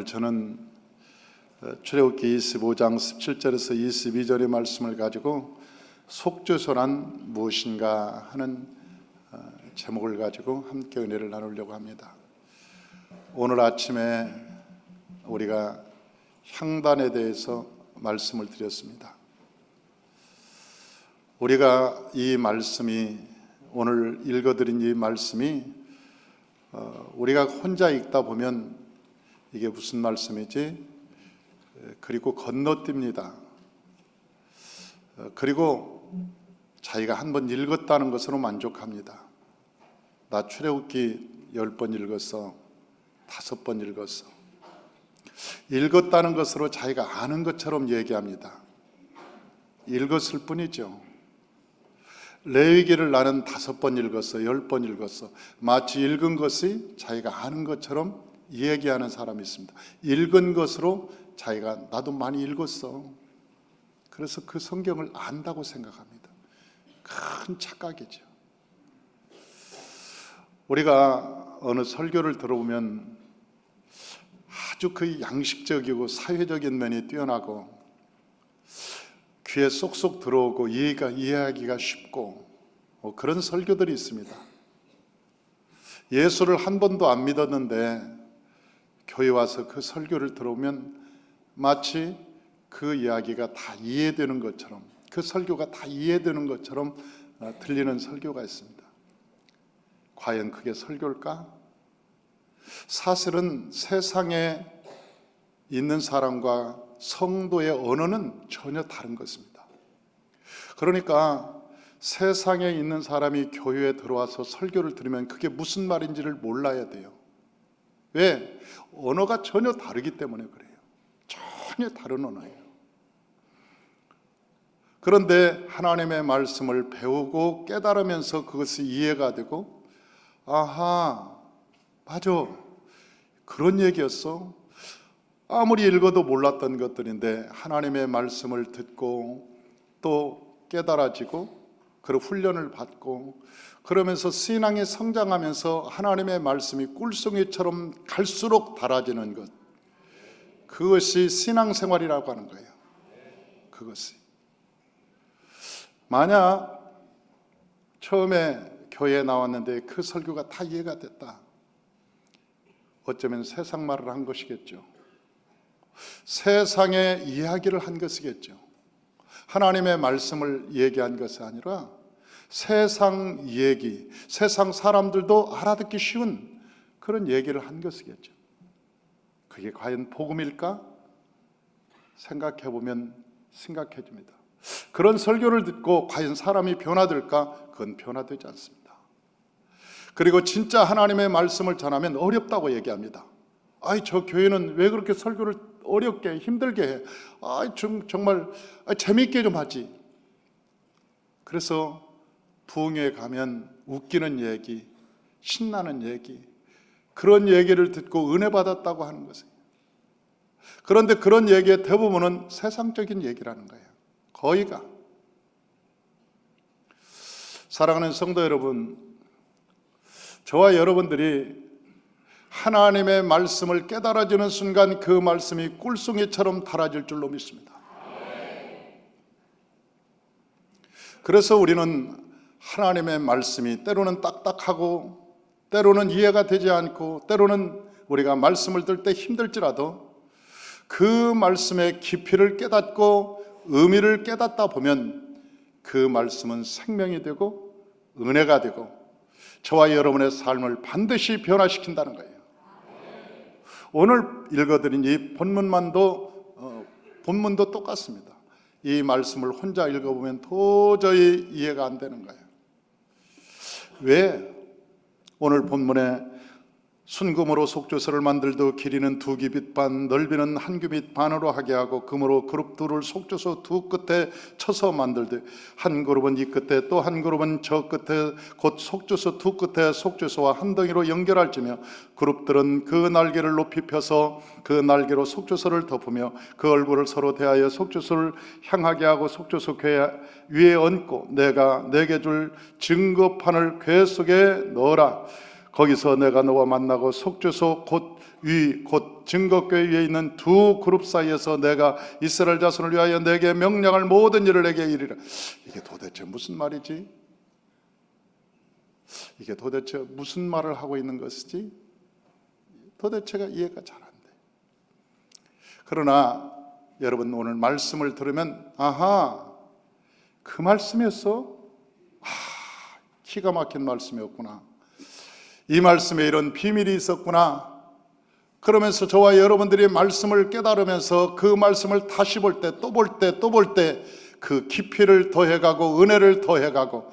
오늘 저는 출애굽기 25장 17절에서 22절의 말씀을 가지고 속죄소란 무엇인가 하는 제목을 가지고 함께 은혜를 나누려고 합니다. 오늘 아침에 우리가 향단에 대해서 말씀을 드렸습니다. 우리가 이 말씀이, 오늘 읽어드린 이 말씀이 우리가 혼자 읽다 보면 이게 무슨 말씀이지? 그리고 건너뜁니다. 그리고 자기가 한번 읽었다는 것으로 만족합니다. 나 출애굽기 10번 읽었어, 5번 읽었어. 읽었다는 것으로 자기가 아는 것처럼 얘기합니다. 읽었을 뿐이죠. 레위기를 나는 5번 읽었어, 10번 읽었어. 마치 읽은 것이 자기가 아는 것처럼 얘기하는 사람이 있습니다. 읽은 것으로 자기가 나도 많이 읽었어, 그래서 그 성경을 안다고 생각합니다. 큰 착각이죠. 우리가 어느 설교를 들어보면 아주 그 양식적이고 사회적인 면이 뛰어나고 귀에 쏙쏙 들어오고 이해하기가 쉽고 그런 설교들이 있습니다. 예수를 한 번도 안 믿었는데 교회 와서 그 설교를 들어오면 마치 그 이야기가 다 이해되는 것처럼, 그 설교가 다 이해되는 것처럼 들리는 설교가 있습니다. 과연 그게 설교일까? 사실은 세상에 있는 사람과 성도의 언어는 전혀 다른 것입니다. 그러니까 세상에 있는 사람이 교회에 들어와서 설교를 들으면 그게 무슨 말인지를 몰라야 돼요. 왜? 언어가 전혀 다르기 때문에 그래요. 전혀 다른 언어예요. 그런데 하나님의 말씀을 배우고 깨달으면서 그것이 이해가 되고, 아하, 맞아, 그런 얘기였어. 아무리 읽어도 몰랐던 것들인데 하나님의 말씀을 듣고 또 깨달아지고 그리고 훈련을 받고 그러면서 신앙이 성장하면서 하나님의 말씀이 꿀송이처럼 갈수록 달아지는 것, 그것이 신앙생활이라고 하는 거예요. 그것이 만약 처음에 교회에 나왔는데 그 설교가 다 이해가 됐다, 어쩌면 세상 말을 한 것이겠죠. 세상의 이야기를 한 것이겠죠. 하나님의 말씀을 얘기한 것이 아니라 세상 얘기, 세상 사람들도 알아듣기 쉬운 그런 얘기를 한 것이겠죠. 그게 과연 복음일까? 생각해보면 심각해집니다. 그런 설교를 듣고 과연 사람이 변화될까? 그건 변화되지 않습니다. 그리고 진짜 하나님의 말씀을 전하면 어렵다고 얘기합니다. 아이, 저 교회는 왜 그렇게 설교를 어렵게 힘들게 해? 정말 재미있게 좀 하지. 그래서 부흥회에 가면 웃기는 얘기, 신나는 얘기, 그런 얘기를 듣고 은혜 받았다고 하는 것이에요. 그런데 그런 얘기의 대부분은 세상적인 얘기라는 거예요. 거의가. 사랑하는 성도 여러분, 저와 여러분들이 하나님의 말씀을 깨달아지는 순간 그 말씀이 꿀송이처럼 달아질 줄로 믿습니다. 그래서 우리는 하나님의 말씀이 때로는 딱딱하고 때로는 이해가 되지 않고 때로는 우리가 말씀을 들 때 힘들지라도 그 말씀의 깊이를 깨닫고 의미를 깨닫다 보면 그 말씀은 생명이 되고 은혜가 되고 저와 여러분의 삶을 반드시 변화시킨다는 거예요. 오늘 읽어드린 이 본문도 똑같습니다. 이 말씀을 혼자 읽어보면 도저히 이해가 안 되는 거예요. 왜? 오늘 본문에 순금으로 속죄소를 만들도 길이는 2규빗 반, 넓이는 1규빗 반으로 하게 하고 금으로 그룹 둘을 속죄소 두 끝에 쳐서 만들되 한 그룹은 이 끝에 또 한 그룹은 저 끝에 곧 속죄소 두 끝에 속죄소와 한 덩이로 연결할지며 그룹들은 그 날개를 높이 펴서 그 날개로 속죄소를 덮으며 그 얼굴을 서로 대하여 속죄소를 향하게 하고 속죄소 궤 위에 얹고 내가 내게 줄 증거판을 궤 속에 넣어라. 거기서 내가 너와 만나고 속죄소 곧 증거궤 위에 있는 두 그룹 사이에서 내가 이스라엘 자손을 위하여 내게 명령할 모든 일을 내게 이르리라. 이게 도대체 무슨 말이지? 이게 도대체 무슨 말을 하고 있는 것이지? 도대체가 이해가 잘 안 돼. 그러나 여러분 오늘 말씀을 들으면 아하, 그 말씀이었어? 기가 막힌 말씀이었구나. 이 말씀에 이런 비밀이 있었구나. 그러면서 저와 여러분들이 말씀을 깨달으면서 그 말씀을 다시 볼 때, 또 볼 때, 또 볼 때 그 깊이를 더해가고 은혜를 더해가고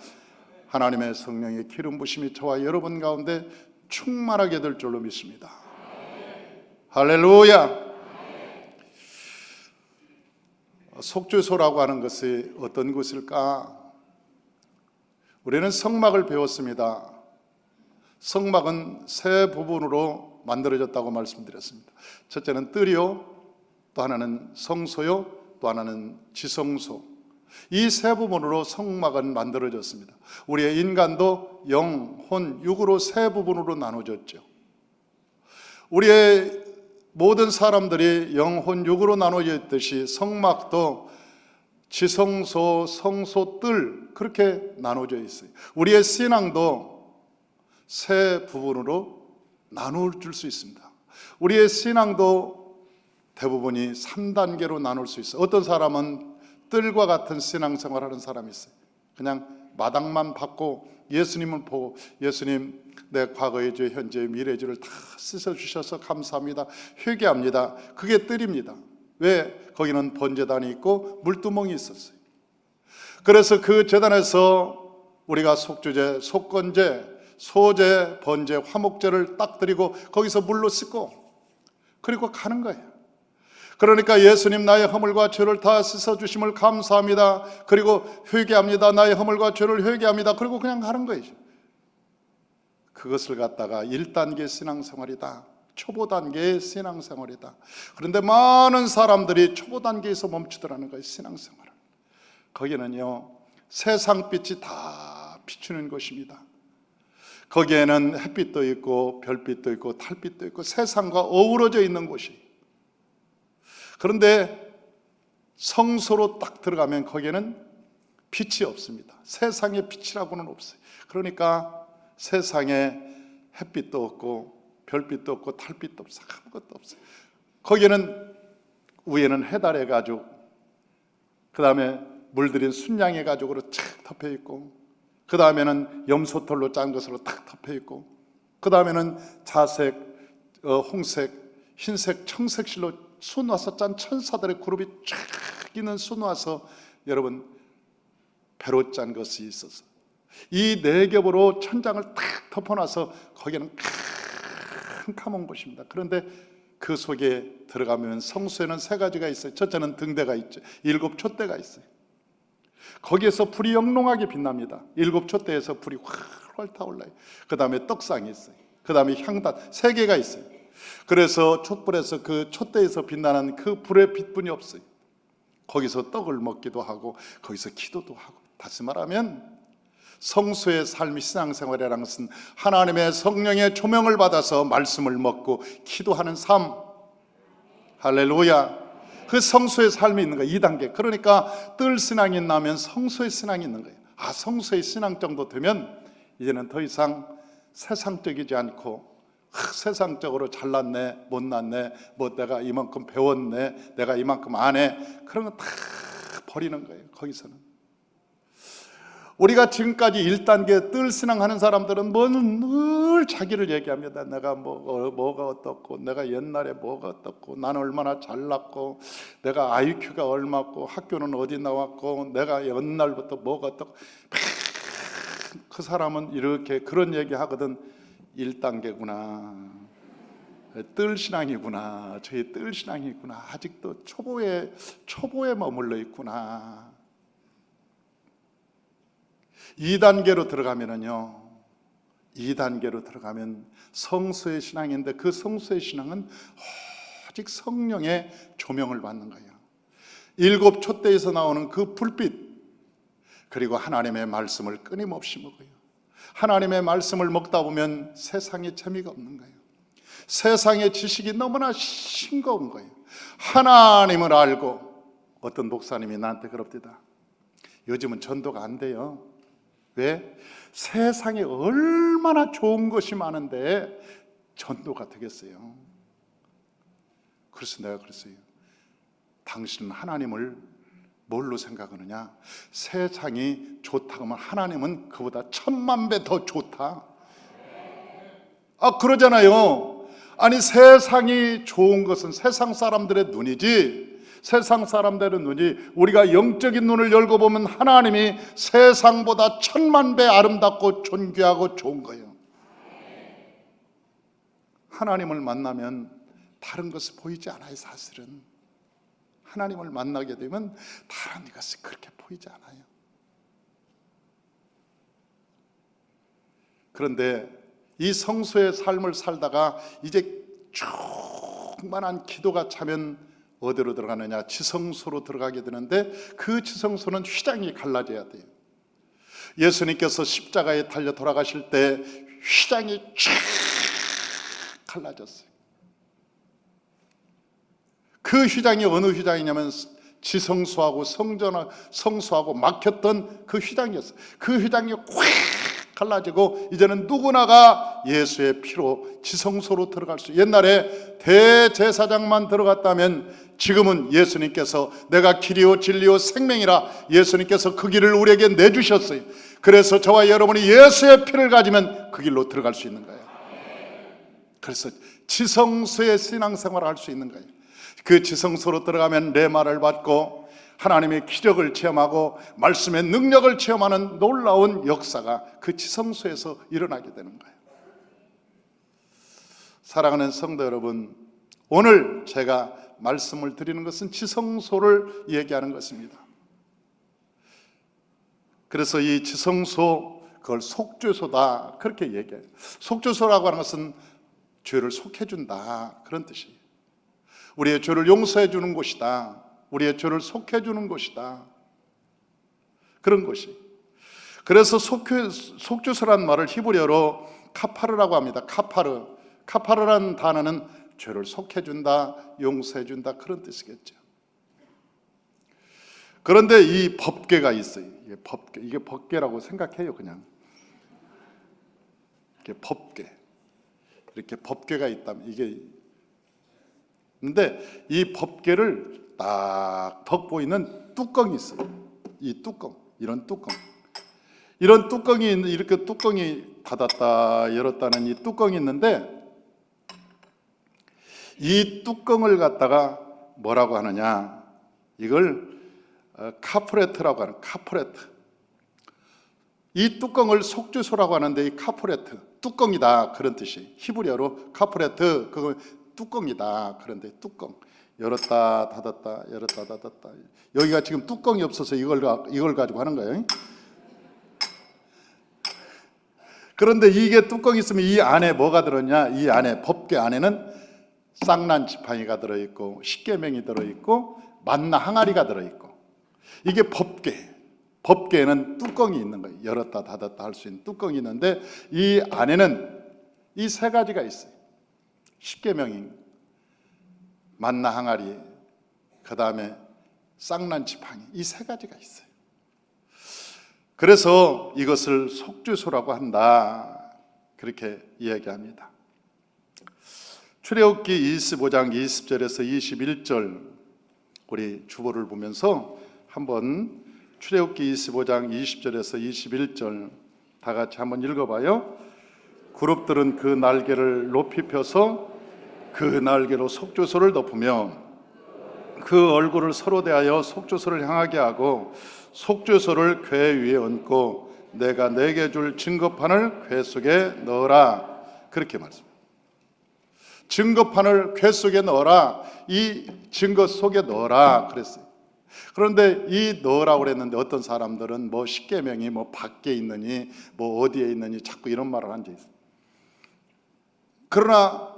하나님의 성령의 기름 부심이 저와 여러분 가운데 충만하게 될 줄로 믿습니다. 할렐루야. 속죄소라고 하는 것이 어떤 것일까? 우리는 성막을 배웠습니다. 성막은 세 부분으로 만들어졌다고 말씀드렸습니다. 첫째는 뜰이요, 또 하나는 성소요, 또 하나는 지성소. 이 세 부분으로 성막은 만들어졌습니다. 우리의 인간도 영, 혼, 육으로 세 부분으로 나눠졌죠. 우리의 모든 사람들이 영, 혼, 육으로 나눠져 있듯이 성막도 지성소, 성소, 뜰 그렇게 나눠져 있어요. 우리의 신앙도 세 부분으로 나눌 수 있습니다. 우리의 신앙도 대부분이 3단계로 나눌 수 있어요. 어떤 사람은 뜰과 같은 신앙생활 하는 사람이 있어요. 그냥 마당만 받고 예수님을 보고 예수님 내 과거의 죄, 현재의 미래의 죄를 다 씻어주셔서 감사합니다, 회개합니다. 그게 뜰입니다. 왜? 거기는 번제단이 있고 물두멍이 있었어요. 그래서 그 제단에서 우리가 속죄제, 속건제, 소제, 번제, 화목제를 딱 드리고 거기서 물로 씻고 그리고 가는 거예요. 그러니까 예수님 나의 허물과 죄를 다 씻어주심을 감사합니다. 그리고 회개합니다. 나의 허물과 죄를 회개합니다. 그리고 그냥 가는 거예요. 그것을 갖다가 1단계 신앙생활이다. 초보 단계의 신앙생활이다. 그런데 많은 사람들이 초보 단계에서 멈추더라는 거예요. 신앙생활을. 거기는요 세상빛이 다 비추는 곳입니다. 거기에는 햇빛도 있고 별빛도 있고 달빛도 있고 세상과 어우러져 있는 곳이. 그런데 성소로 딱 들어가면 거기에는 빛이 없습니다. 세상에 빛이라고는 없어요. 그러니까 세상에 햇빛도 없고 별빛도 없고 달빛도 없어요. 아무것도 없어요. 거기에는 위에는 해달의 가죽, 그 다음에 물들인 순양의 가죽으로 착 덮여 있고, 그 다음에는 염소털로 짠 것으로 탁 덮여 있고, 그 다음에는 자색, 홍색, 흰색, 청색 실로 수놓아서 짠 천사들의 그룹이 쫙 있는 수놓아서 여러분 배로 짠 것이 있어서 이 네 겹으로 천장을 탁 덮어놔서 거기는 캄캄한 곳입니다. 그런데 그 속에 들어가면 성소에는 세 가지가 있어요. 첫째는 등대가 있죠. 7 촛대가 있어요. 거기에서 불이 영롱하게 빛납니다. 7 촛대에서 불이 활활 타올라요. 그 다음에 떡상이 있어요. 그 다음에 향단 3개가 있어요. 그래서 촛불에서 그 촛대에서 빛나는 그 불의 빛분이 없어요. 거기서 떡을 먹기도 하고 거기서 기도도 하고, 다시 말하면 성수의 삶이 신앙생활이라는 것은 하나님의 성령의 조명을 받아서 말씀을 먹고 기도하는 삶. 할렐루야. 그 성수의 삶이 있는 거예요. 2단계. 그러니까 뜰 신앙이 있나면 성수의 신앙이 있는 거예요. 성수의 신앙 정도 되면 이제는 더 이상 세상적이지 않고 세상적으로 잘났네, 못났네, 뭐 내가 이만큼 배웠네, 내가 이만큼 안 해, 그런 거 다 버리는 거예요. 거기서는 우리가 지금까지 1단계 뜰 신앙하는 사람들은 늘 자기를 얘기합니다. 내가 뭐가 어떻고, 내가 옛날에 뭐가 어떻고, 나는 얼마나 잘났고, 내가 IQ가 얼마고, 학교는 어디 나왔고, 내가 옛날부터 뭐가 어떻고. 그 사람은 이렇게 그런 얘기 하거든. 1단계구나, 뜰 신앙이구나, 저희 뜰 신앙이구나, 아직도 초보에 머물러 있구나. 2단계로 들어가면은요, 2단계로 들어가면 성수의 신앙인데 그 성수의 신앙은 오직 성령의 조명을 받는 거예요. 7 촛대에서 나오는 그 불빛, 그리고 하나님의 말씀을 끊임없이 먹어요. 하나님의 말씀을 먹다 보면 세상에 재미가 없는 거예요. 세상의 지식이 너무나 싱거운 거예요. 하나님을 알고, 어떤 목사님이 나한테 그럽니다. 요즘은 전도가 안 돼요. 왜? 세상에 얼마나 좋은 것이 많은데 전도가 되겠어요. 그래서 내가 그랬어요. 당신은 하나님을 뭘로 생각하느냐? 세상이 좋다고 하면 하나님은 그보다 1000만 배 더 좋다. 그러잖아요. 아니, 세상이 좋은 것은 세상 사람들의 눈이지, 세상 사람들의 눈이, 우리가 영적인 눈을 열고 보면 하나님이 세상보다 1000만 배 아름답고 존귀하고 좋은 거예요. 하나님을 만나면 다른 것이 보이지 않아요. 사실은 하나님을 만나게 되면 다른 것이 그렇게 보이지 않아요. 그런데 이 성소의 삶을 살다가 이제 충만한 기도가 차면 어디로 들어가느냐? 지성소로 들어가게 되는데, 그 지성소는 휘장이 갈라져야 돼요. 예수님께서 십자가에 달려 돌아가실 때 휘장이 쫙 갈라졌어요. 그 휘장이 어느 휘장이냐면 지성소하고 성소하고 막혔던 그 휘장이었어요. 그 휘장이 확 갈라지고 이제는 누구나가 예수의 피로 지성소로 들어갈 수, 옛날에 대제사장만 들어갔다면 지금은 예수님께서 내가 길이요 진리요 생명이라 예수님께서 그 길을 우리에게 내주셨어요. 그래서 저와 여러분이 예수의 피를 가지면 그 길로 들어갈 수 있는 거예요. 그래서 지성소의 신앙생활을 할 수 있는 거예요. 그 지성소로 들어가면 레마를 받고 하나님의 기적을 체험하고 말씀의 능력을 체험하는 놀라운 역사가 그 지성소에서 일어나게 되는 거예요. 사랑하는 성도 여러분, 오늘 제가 말씀을 드리는 것은 지성소를 얘기하는 것입니다. 그래서 이 지성소, 그걸 속죄소다 그렇게 얘기해요. 속죄소라고 하는 것은 죄를 속해준다 그런 뜻이에요. 우리의 죄를 용서해 주는 곳이다, 우리의 죄를 속해 주는 곳이다, 그런 것이. 그래서 속죄소란 말을 히브리어로 카파르라고 합니다. 카파르라는 단어는 죄를 속해 준다, 용서해 준다 그런 뜻이겠죠. 그런데 이 법궤가 있어요. 이게 법궤라고 생각해요. 그냥 이게 법궤, 이렇게 법궤가 있다면 이게, 근데 이 법궤를 딱 덮고 있는 뚜껑이 있어요. 이 뚜껑, 이런 뚜껑이 있는, 이렇게 뚜껑이 닫았다 열었다는 이 뚜껑이 있는데, 이 뚜껑을 갖다가 뭐라고 하느냐? 이걸 카프레트라고 하는, 카프레트. 이 뚜껑을 속죄소라고 하는데, 이 카프레트, 뚜껑이다 그런 뜻이. 히브리어로 카프레트, 그거 뚜껑이다. 그런데 뚜껑 열었다 닫았다 열었다 닫았다. 여기가 지금 뚜껑이 없어서 이걸 가지고 하는 거예요. 그런데 이게 뚜껑이 있으면 이 안에 뭐가 들었냐? 이 안에, 법궤 안에는 쌍난 지팡이가 들어있고 십계명이 들어있고 만나 항아리가 들어있고, 이게 법궤에는 뚜껑이 있는 거예요. 열었다 닫았다 할 수 있는 뚜껑이 있는데, 이 안에는 이 세 가지가 있어요. 십계명이, 만나 항아리, 그 다음에 쌍난 지팡이, 이 세 가지가 있어요. 그래서 이것을 속죄소라고 한다 그렇게 이야기합니다. 출애굽기 25장 20절에서 21절 우리 주보를 보면서 한번 출애굽기 25장 20절에서 21절 다 같이 한번 읽어봐요. 그룹들은 그 날개를 높이 펴서 그 날개로 속죄소를 덮으며 그 얼굴을 서로 대하여 속죄소를 향하게 하고 속죄소를 궤 위에 얹고 내가 내게 줄 증거판을 궤 속에 넣어라 그렇게 말씀합니다. 증거판을 궤 속에 넣어라, 이 증거 속에 넣어라 그랬어요. 그런데 이 넣으라고 그랬는데 어떤 사람들은 뭐 십계명이 뭐 밖에 있느니 뭐 어디에 있느니 자꾸 이런 말을 한 적이 있어요. 그러나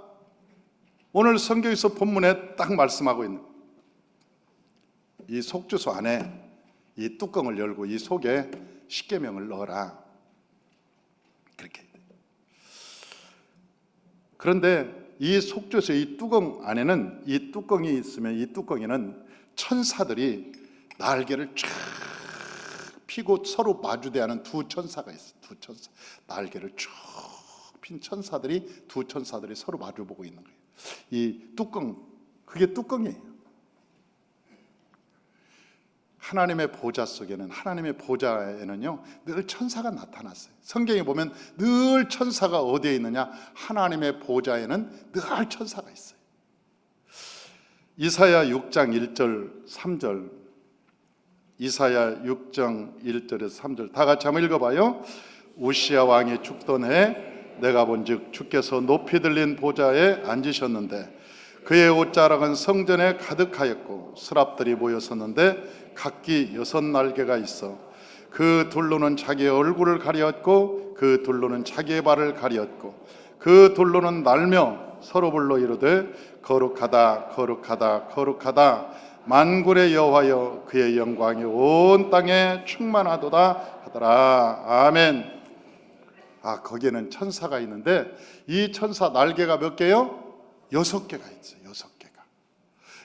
오늘 성경에서 본문에 딱 말씀하고 있는 이 속죄소 안에 이 뚜껑을 열고 이 속에 십계명을 넣어라. 그렇게. 그런데 이 속죄소 이 뚜껑 안에는 이 뚜껑이 있으면 이 뚜껑에는 천사들이 날개를 쫙 피고 서로 마주대하는 두 천사가 있어요. 두 천사. 날개를 쭉 핀 천사들이 두 천사들이 서로 마주보고 있는 거예요. 이 뚜껑, 그게 뚜껑이에요. 하나님의 보좌 속에는, 하나님의 보좌에는요 늘 천사가 나타났어요. 성경에 보면 늘 천사가 어디에 있느냐? 하나님의 보좌에는 늘 천사가 있어요. 이사야 6장 1절 3절, 이사야 6장 1절에서 3절 다 같이 한번 읽어봐요. 우시야 왕이 죽던 해 내가 본즉 주께서 높이 들린 보좌에 앉으셨는데 그의 옷자락은 성전에 가득하였고 스랍들이 모였었는데 각기 6날개가 있어 그 둘로는 자기의 얼굴을 가리었고 그 둘로는 자기의 발을 가리었고 그 둘로는 날며 서로 불러 이르되 거룩하다 거룩하다 거룩하다 만군의 여호와여 그의 영광이 온 땅에 충만하도다 하더라. 아멘. 거기에는 천사가 있는데 이 천사 날개가 몇 개요? 6개가 있어요. 6개가.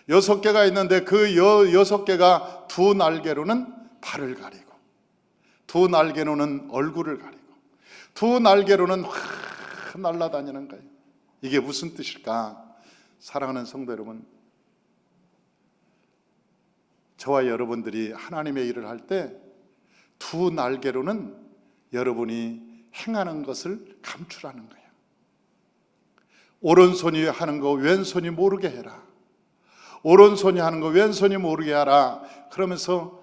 6개가 있는데 그 6개가 두 날개로는 발을 가리고 두 날개로는 얼굴을 가리고 두 날개로는 확 날아다니는 거예요. 이게 무슨 뜻일까? 사랑하는 성도 여러분, 저와 여러분들이 하나님의 일을 할 때 두 날개로는 여러분이 행하는 것을 감추라는 거예요. 오른손이 하는 거 왼손이 모르게 해라. 오른손이 하는 거 왼손이 모르게 하라. 그러면서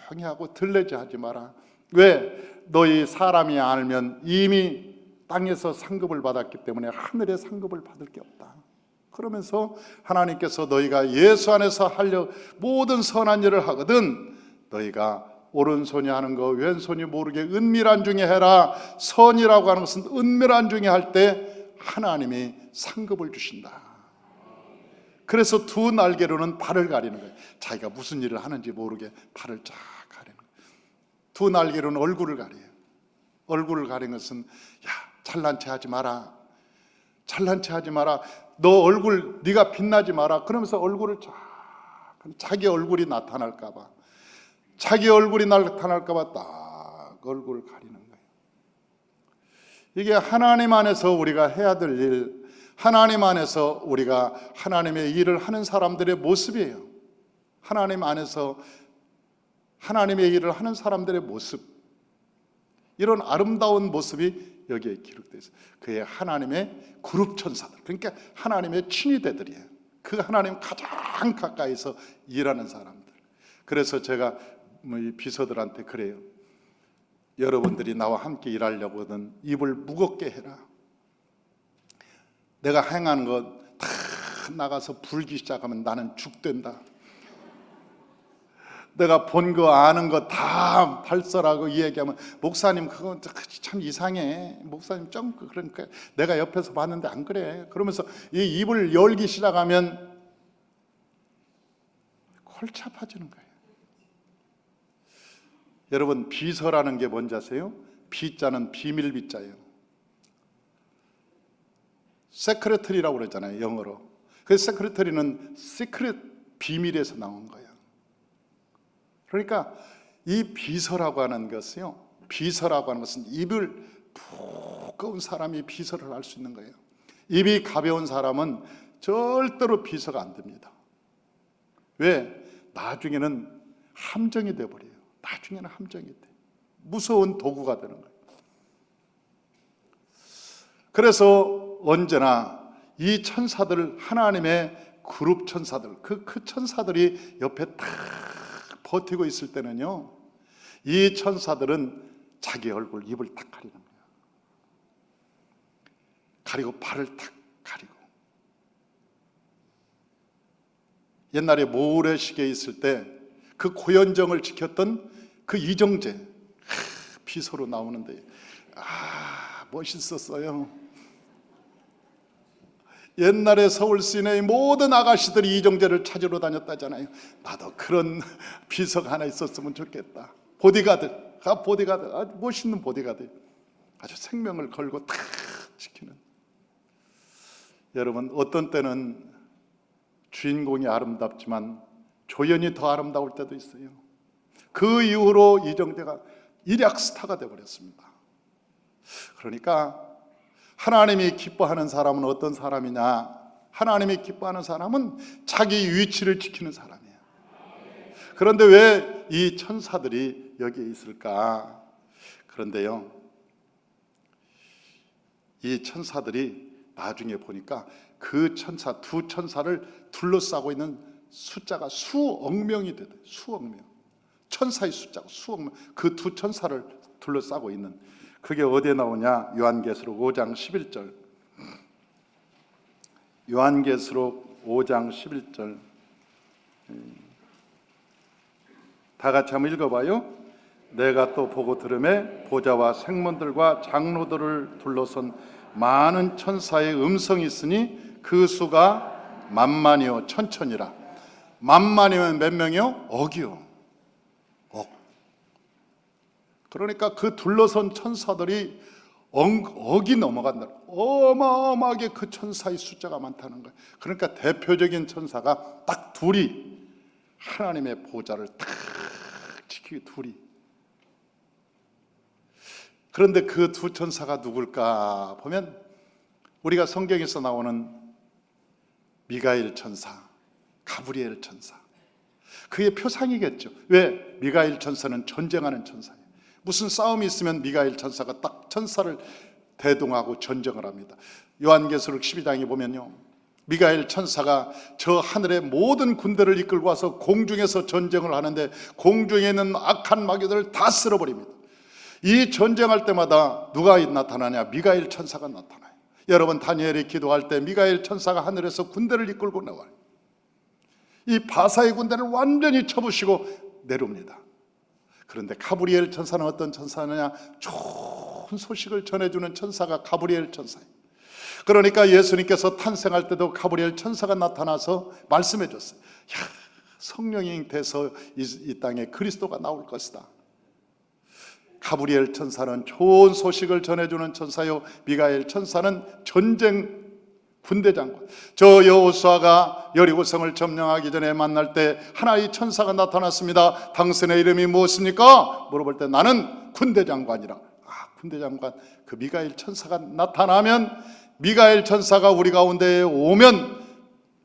조용히 하고 들레지 하지 마라. 왜? 너희 사람이 알면 이미 땅에서 상급을 받았기 때문에 하늘에 상급을 받을 게 없다. 그러면서 하나님께서 너희가 예수 안에서 하려 모든 선한 일을 하거든 너희가 오른손이 하는 거 왼손이 모르게 은밀한 중에 해라. 선이라고 하는 것은 은밀한 중에 할 때 하나님이 상급을 주신다. 그래서 두 날개로는 발을 가리는 거예요. 자기가 무슨 일을 하는지 모르게 발을 쫙 가리는 거예요. 두 날개로는 얼굴을 가려요. 얼굴을 가리는 것은 야 잘난 체 하지 마라. 잘난 체 하지 마라. 너 얼굴 네가 빛나지 마라. 그러면서 얼굴을 쫙 자기 얼굴이 나타날까 봐. 자기 얼굴이 나타날까 봐 딱 얼굴을 가리는 거예요. 이게 하나님 안에서 우리가 해야 될 일, 하나님 안에서 우리가 하나님의 일을 하는 사람들의 모습이에요. 하나님 안에서 하나님의 일을 하는 사람들의 모습, 이런 아름다운 모습이 여기에 기록되어 있어요. 그의 하나님의 그룹 천사들, 그러니까 하나님의 친위대들이에요. 그 하나님 가장 가까이서 일하는 사람들. 그래서 제가 비서들한테 그래요. 여러분들이 나와 함께 일하려거든 입을 무겁게 해라. 내가 행하는 것 다 나가서 불기 시작하면 나는 죽된다. 내가 본 거 아는 거 다 발설하고 이 얘기하면 목사님 그건 참 이상해. 목사님 좀 그러니까 내가 옆에서 봤는데 안 그래. 그러면서 이 입을 열기 시작하면 골치 아파지는 거예요. 여러분 비서라는 게 뭔지 아세요? 비자는 비밀 비자예요. 세크레터리라고 그러잖아요, 영어로. 그 세크레터리는 시크릿 비밀에서 나온 거예요. 그러니까 이 비서라고 하는 것이요, 비서라고 하는 것은 입을 무거운 사람이 비서를 할 수 있는 거예요. 입이 가벼운 사람은 절대로 비서가 안 됩니다. 왜? 나중에는 함정이 돼버려요. 나중에는 함정이 돼. 무서운 도구가 되는 거예요. 그래서 언제나 이 천사들, 하나님의 그룹 천사들, 그 천사들이 옆에 탁 버티고 있을 때는요, 이 천사들은 자기 얼굴, 입을 탁 가리는 거예요. 가리고 발을 탁 가리고. 옛날에 모래시계에 있을 때 그 고현정을 지켰던 그 이정재 비서로 나오는데 멋있었어요. 옛날에 서울 시내의 모든 아가씨들이 이정재를 찾으러 다녔다잖아요. 나도 그런 비서가 하나 있었으면 좋겠다. 보디가드, 아주 멋있는 보디가드. 아주 생명을 걸고 다 지키는. 여러분, 어떤 때는 주인공이 아름답지만 조연이 더 아름다울 때도 있어요. 그 이후로 이정재가 일약 스타가 되어버렸습니다. 그러니까 하나님이 기뻐하는 사람은 어떤 사람이냐? 하나님이 기뻐하는 사람은 자기 위치를 지키는 사람이에요. 그런데 왜 이 천사들이 여기에 있을까? 그런데요, 이 천사들이 나중에 보니까 그 천사, 두 천사를 둘러싸고 있는 숫자가 수억 명이 되대. 수억 명. 천사의 숫자가 수억 명. 그 두 천사를 둘러싸고 있는. 그게 어디에 나오냐? 요한계시록 5장 11절. 요한계시록 5장 11절. 다 같이 한번 읽어봐요. 내가 또 보고 들음에 보좌와 생문들과 장로들을 둘러선 많은 천사의 음성이 있으니 그 수가 만만이요 천천이라. 만만이면 몇 명이요? 억이요. 억. 그러니까 그 둘러선 천사들이 억이 넘어간다. 어마어마하게 그 천사의 숫자가 많다는 거예요. 그러니까 대표적인 천사가 딱 둘이 하나님의 보좌를 딱 지키기 둘이. 그런데 그 두 천사가 누굴까 보면 우리가 성경에서 나오는 미가엘 천사, 가브리엘 천사, 그게 표상이겠죠. 왜? 미가엘 천사는 전쟁하는 천사예요. 무슨 싸움이 있으면 미가엘 천사가 딱 천사를 대동하고 전쟁을 합니다. 요한계시록 12장에 보면요, 미가엘 천사가 저 하늘의 모든 군대를 이끌고 와서 공중에서 전쟁을 하는데 공중에 있는 악한 마귀들을 다 쓸어버립니다. 이 전쟁할 때마다 누가 나타나냐? 미가엘 천사가 나타나요. 여러분, 다니엘이 기도할 때 미가엘 천사가 하늘에서 군대를 이끌고 나와요. 이 바사의 군대를 완전히 쳐부시고 내려옵니다. 그런데 가브리엘 천사는 어떤 천사냐? 좋은 소식을 전해주는 천사가 가브리엘 천사예요. 그러니까 예수님께서 탄생할 때도 가브리엘 천사가 나타나서 말씀해 줬어요. 야, 성령이 돼서 이 땅에 그리스도가 나올 것이다. 가브리엘 천사는 좋은 소식을 전해주는 천사요, 미가엘 천사는 전쟁 군대 장관. 저 여호수아가 여리고성을 점령하기 전에 만날 때 하나의 천사가 나타났습니다. 당신의 이름이 무엇입니까? 물어볼 때 나는 군대 장관이라. 아, 군대 장관. 그 미가엘 천사가 나타나면, 미가엘 천사가 우리 가운데에 오면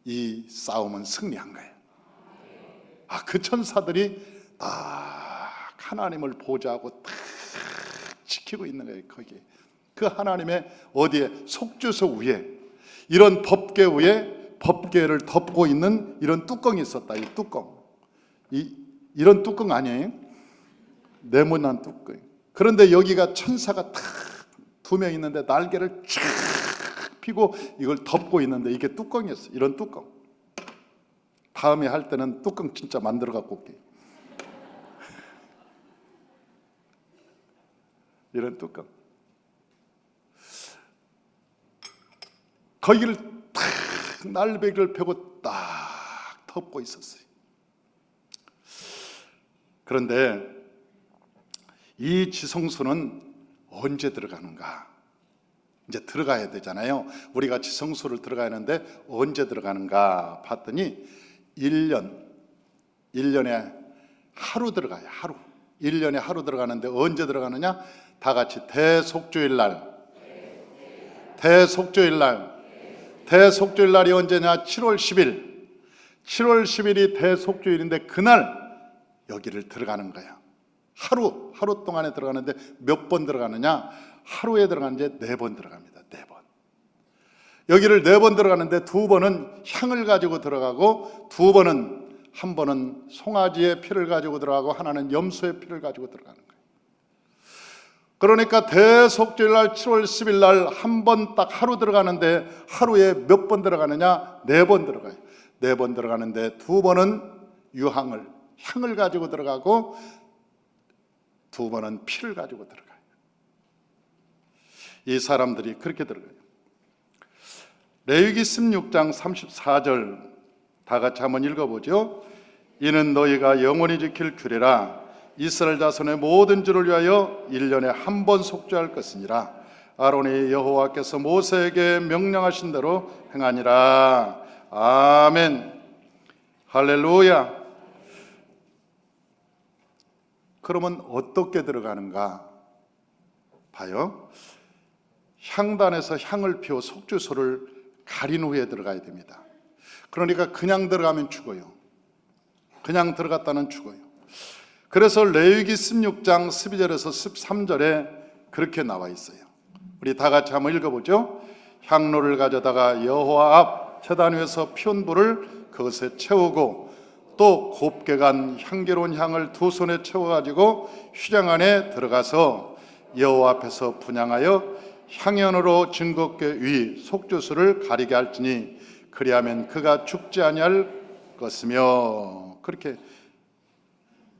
이 싸움은 승리한 거예요. 아, 그 천사들이 하나님을 보좌하고 딱 지키고 있는 거예요. 거기 그 하나님의 어디에? 속죄소 위에, 이런 법궤 위에 법궤를 덮고 있는 이런 뚜껑이 있었다. 이 뚜껑, 이런 뚜껑 아니에요? 네모난 뚜껑. 그런데 여기가 천사가 딱 두 명 있는데 날개를 쫙 펴고 이걸 덮고 있는데 이게 뚜껑이었어요. 이런 뚜껑. 다음에 할 때는 뚜껑 진짜 만들어 갖고 올게요. 이런 뚜껑. 거기를 탁 날개를 펴고 딱 덮고 있었어요. 그런데 이 지성소는 언제 들어가는가? 이제 들어가야 되잖아요. 우리가 지성소를 들어가야 하는데 언제 들어가는가 봤더니 1년에 하루 들어가요. 하루. 1년에 하루 들어가는데 언제 들어가느냐? 다 같이 대속죄일 날. 대속죄일 날. 대속죄일 날이 언제냐? 7월 10일. 7월 10일이 대속죄일인데 그날 여기를 들어가는 거야. 하루 동안에 들어가는데 몇 번 들어가느냐? 하루에 들어가는데 4번 들어갑니다. 4번. 여기를 4번 들어가는데 2번은 향을 가지고 들어가고, 한 번은 송아지의 피를 가지고 들어가고, 하나는 염소의 피를 가지고 들어가는 거예요. 그러니까 대속죄일 날 7월 10일 날 한 번 딱 하루 들어가는데 하루에 몇 번 들어가느냐? 4번 들어가요. 4번 들어가는데 2번은 향을 가지고 들어가고, 2번은 피를 가지고 들어가요. 이 사람들이 그렇게 들어가요. 레위기 16장 34절 다 같이 한번 읽어보죠. 이는 너희가 영원히 지킬 규례라. 이스라엘 자손의 모든 주를 위하여 1년에 한 번 속죄할 것이니라. 아론이 여호와께서 모세에게 명령하신 대로 행하니라. 아멘. 할렐루야. 그러면 어떻게 들어가는가? 봐요. 향단에서 향을 피워 속죄소를 가린 후에 들어가야 됩니다. 그러니까 그냥 들어가면 죽어요. 그냥 들어갔다는 죽어요. 그래서 레위기 16장 12절에서 13절에 그렇게 나와 있어요. 우리 다 같이 한번 읽어보죠. 향로를 가져다가 여호와 앞 제단 위에서 피운 불을 그것에 채우고 또 곱게 간 향기로운 향을 두 손에 채워가지고 휘장 안에 들어가서 여호와 앞에서 분향하여 향연으로 증거궤 위 속죄소를 가리게 할지니 그리하면 그가 죽지 아니할 것이며, 그렇게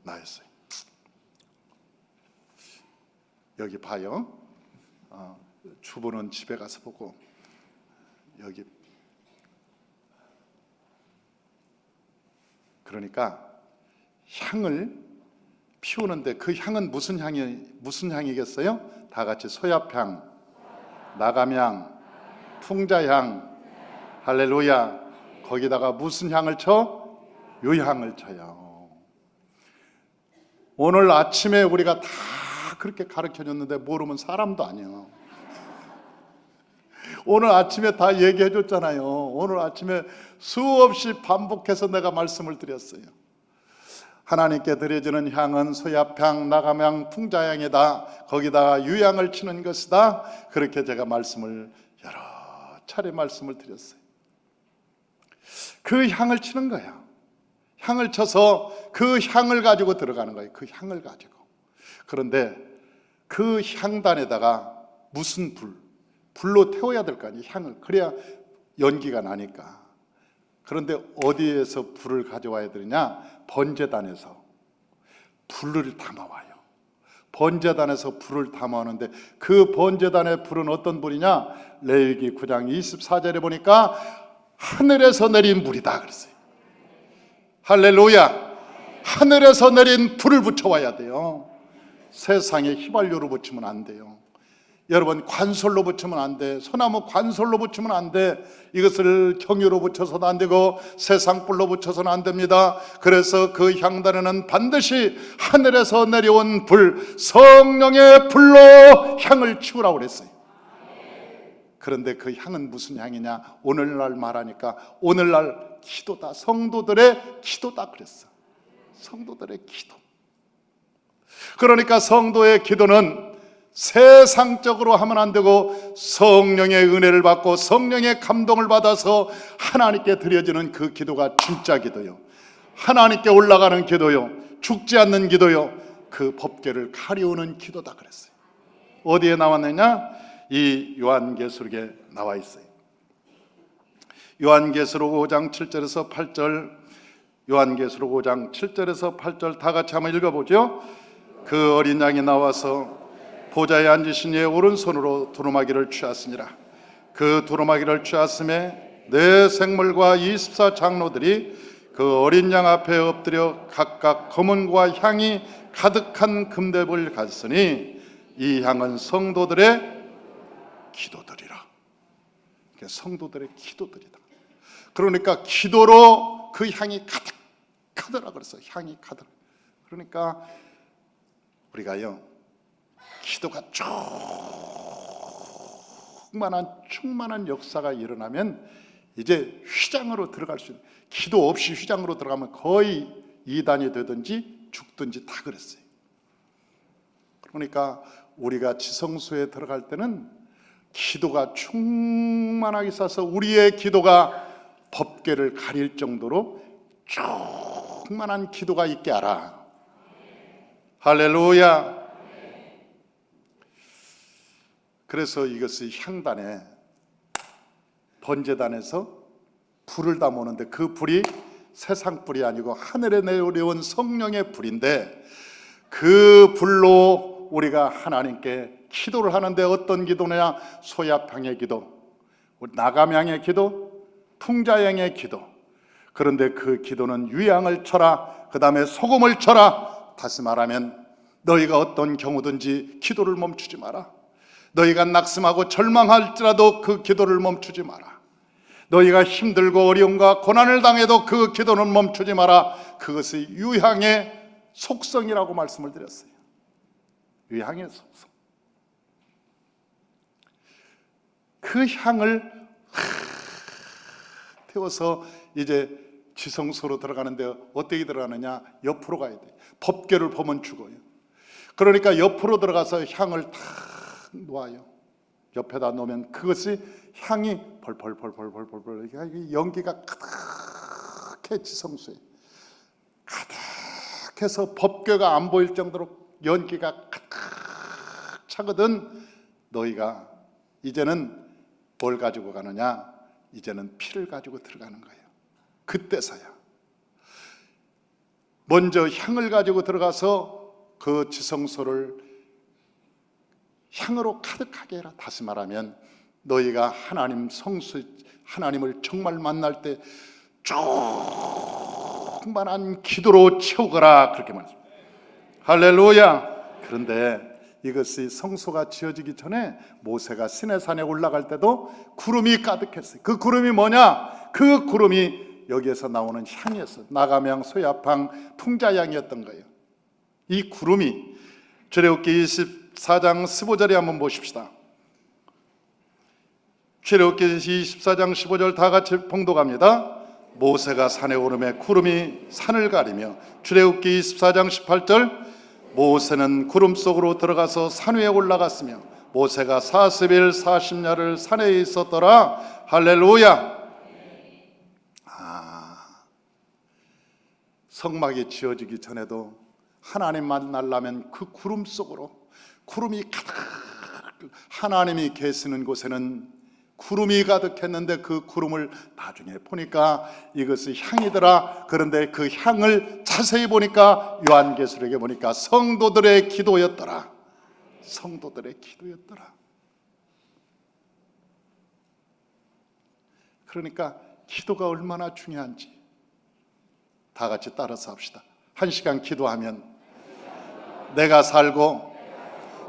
나였어요. 여기 봐요. 주부는 집에 가서 보고 여기, 그러니까 향을 피우는데 그 향은 무슨 향이겠어요? 다 같이 소야향, 나감향, 풍자향, 할렐루야. 거기다가 무슨 향을 쳐? 유향을 쳐요. 오늘 아침에 우리가 다 그렇게 가르쳐줬는데 모르면 사람도 아니에요. 오늘 아침에 다 얘기해 줬잖아요. 오늘 아침에 수없이 반복해서 내가 말씀을 드렸어요. 하나님께 드려지는 향은 소야향, 나감향, 풍자향이다. 거기다가 유향을 치는 것이다. 그렇게 제가 말씀을 여러 차례 말씀을 드렸어요. 그 향을 치는 거야. 향을 쳐서 그 향을 가지고 들어가는 거예요. 그 향을 가지고. 그런데 그 향단에다가 무슨 불로 태워야 될 거 아니에요. 향을. 그래야 연기가 나니까. 그런데 어디에서 불을 가져와야 되느냐? 번제단에서 불을 담아와요. 번제단에서 불을 담아오는데 그 번제단의 불은 어떤 불이냐? 레위기 9장 24절에 보니까 하늘에서 내린 불이다 그랬어요. 할렐루야. 하늘에서 내린 불을 붙여와야 돼요. 세상에 휘발유로 붙이면 안 돼요. 여러분, 관솔로 붙이면 안 돼. 소나무 관솔로 붙이면 안 돼. 이것을 경유로 붙여서도 안 되고 세상 불로 붙여서는 안 됩니다. 그래서 그 향단에는 반드시 하늘에서 내려온 불, 성령의 불로 향을 치우라고 그랬어요. 그런데 그 향은 무슨 향이냐? 오늘날 말하니까 오늘날 기도다. 성도들의 기도다 그랬어. 성도들의 기도. 그러니까 성도의 기도는 세상적으로 하면 안 되고 성령의 은혜를 받고 성령의 감동을 받아서 하나님께 드려지는 그 기도가 진짜 기도요. 하나님께 올라가는 기도요. 죽지 않는 기도요. 그 법궤를 가리우는 기도다 그랬어요. 어디에 나왔느냐? 이 요한계시록에 나와 있어요. 요한계시록 5장 7절에서 8절, 요한계시록 5장 7절에서 8절 다 같이 한번 읽어보죠. 그 어린 양이 나와서 보좌에 앉으신 이의 오른손으로 두루마기를 취하시니라. 그 두루마기를 취하심에 네 생물과 24장로들이 그 어린 양 앞에 엎드려 각각 검은과 향이 가득한 금대를 가졌으니 이 향은 성도들의 기도들이라. 성도들의 기도들이다. 그러니까 기도로 그 향이 가득하더라 그랬어요. 향이 가득. 그러니까 우리가요, 기도가 충만한 역사가 일어나면 이제 휘장으로 들어갈 수 있는, 기도 없이 휘장으로 들어가면 거의 이단이 되든지 죽든지 다 그랬어요. 그러니까 우리가 지성소에 들어갈 때는 기도가 충만하게 있어서 우리의 기도가 법궤를 가릴 정도로 충만한 기도가 있게 하라. 할렐루야. 그래서 이것이 향단에 번제단에서 불을 담아오는데 그 불이 세상 불이 아니고 하늘에 내려온 성령의 불인데 그 불로 우리가 하나님께 기도를 하는데 어떤 기도냐? 소야향의 기도, 나감향의 기도, 풍자향의 기도. 그런데 그 기도는 유향을 쳐라, 그 다음에 소금을 쳐라, 다시 말하면 너희가 어떤 경우든지 기도를 멈추지 마라. 너희가 낙심하고 절망할지라도 그 기도를 멈추지 마라. 너희가 힘들고 어려움과 고난을 당해도 그 기도는 멈추지 마라. 그것이 유향의 속성이라고 말씀을 드렸어요. 유향의 속성. 그 향을 태워서 이제 지성소로 들어가는데 어떻게 들어가느냐? 옆으로 가야 돼. 법궤를 보면 죽어요. 그러니까 옆으로 들어가서 향을 탁 놓아요. 옆에다 놓으면 그것이 향이 벌벌벌벌벌벌 연기가 가득해. 지성소에 가득해서 법궤가 안 보일 정도로 연기가 가득 차거든. 너희가 이제는 뭘 가지고 가느냐? 이제는 피를 가지고 들어가는 거예요. 그때서야 먼저 향을 가지고 들어가서 그 지성소를 향으로 가득하게 해라. 다시 말하면 너희가 하나님 성수, 하나님을 정말 만날 때 충만한 기도로 채우거라, 그렇게 말합니다. 할렐루야. 그런데 이것이 성소가 지어지기 전에 모세가 시내산에 올라갈 때도 구름이 가득했어요. 그 구름이 뭐냐? 그 구름이 여기에서 나오는 향이었어요. 나감향, 소야향, 풍자향이었던 거예요. 이 구름이 출애굽기 24장 15절에 한번 보십시다. 출애굽기 24장 15절 다 같이 봉독합니다. 모세가 산에 오르매 구름이 산을 가리며. 출애굽기 24장 18절 모세는 구름 속으로 들어가서 산 위에 올라갔으며 모세가 40일 40야를 산에 있었더라. 할렐루야. 성막이 지어지기 전에도 하나님 만나려면 그 구름 속으로, 구름이 가득, 하나님이 계시는 곳에는 구름이 가득했는데 그 구름을 나중에 보니까 이것이 향이더라. 그런데 그 향을 자세히 보니까 요한계시록에 보니까 성도들의 기도였더라. 성도들의 기도였더라. 그러니까 기도가 얼마나 중요한지 다 같이 따라서 합시다. 1시간 기도하면 내가 살고,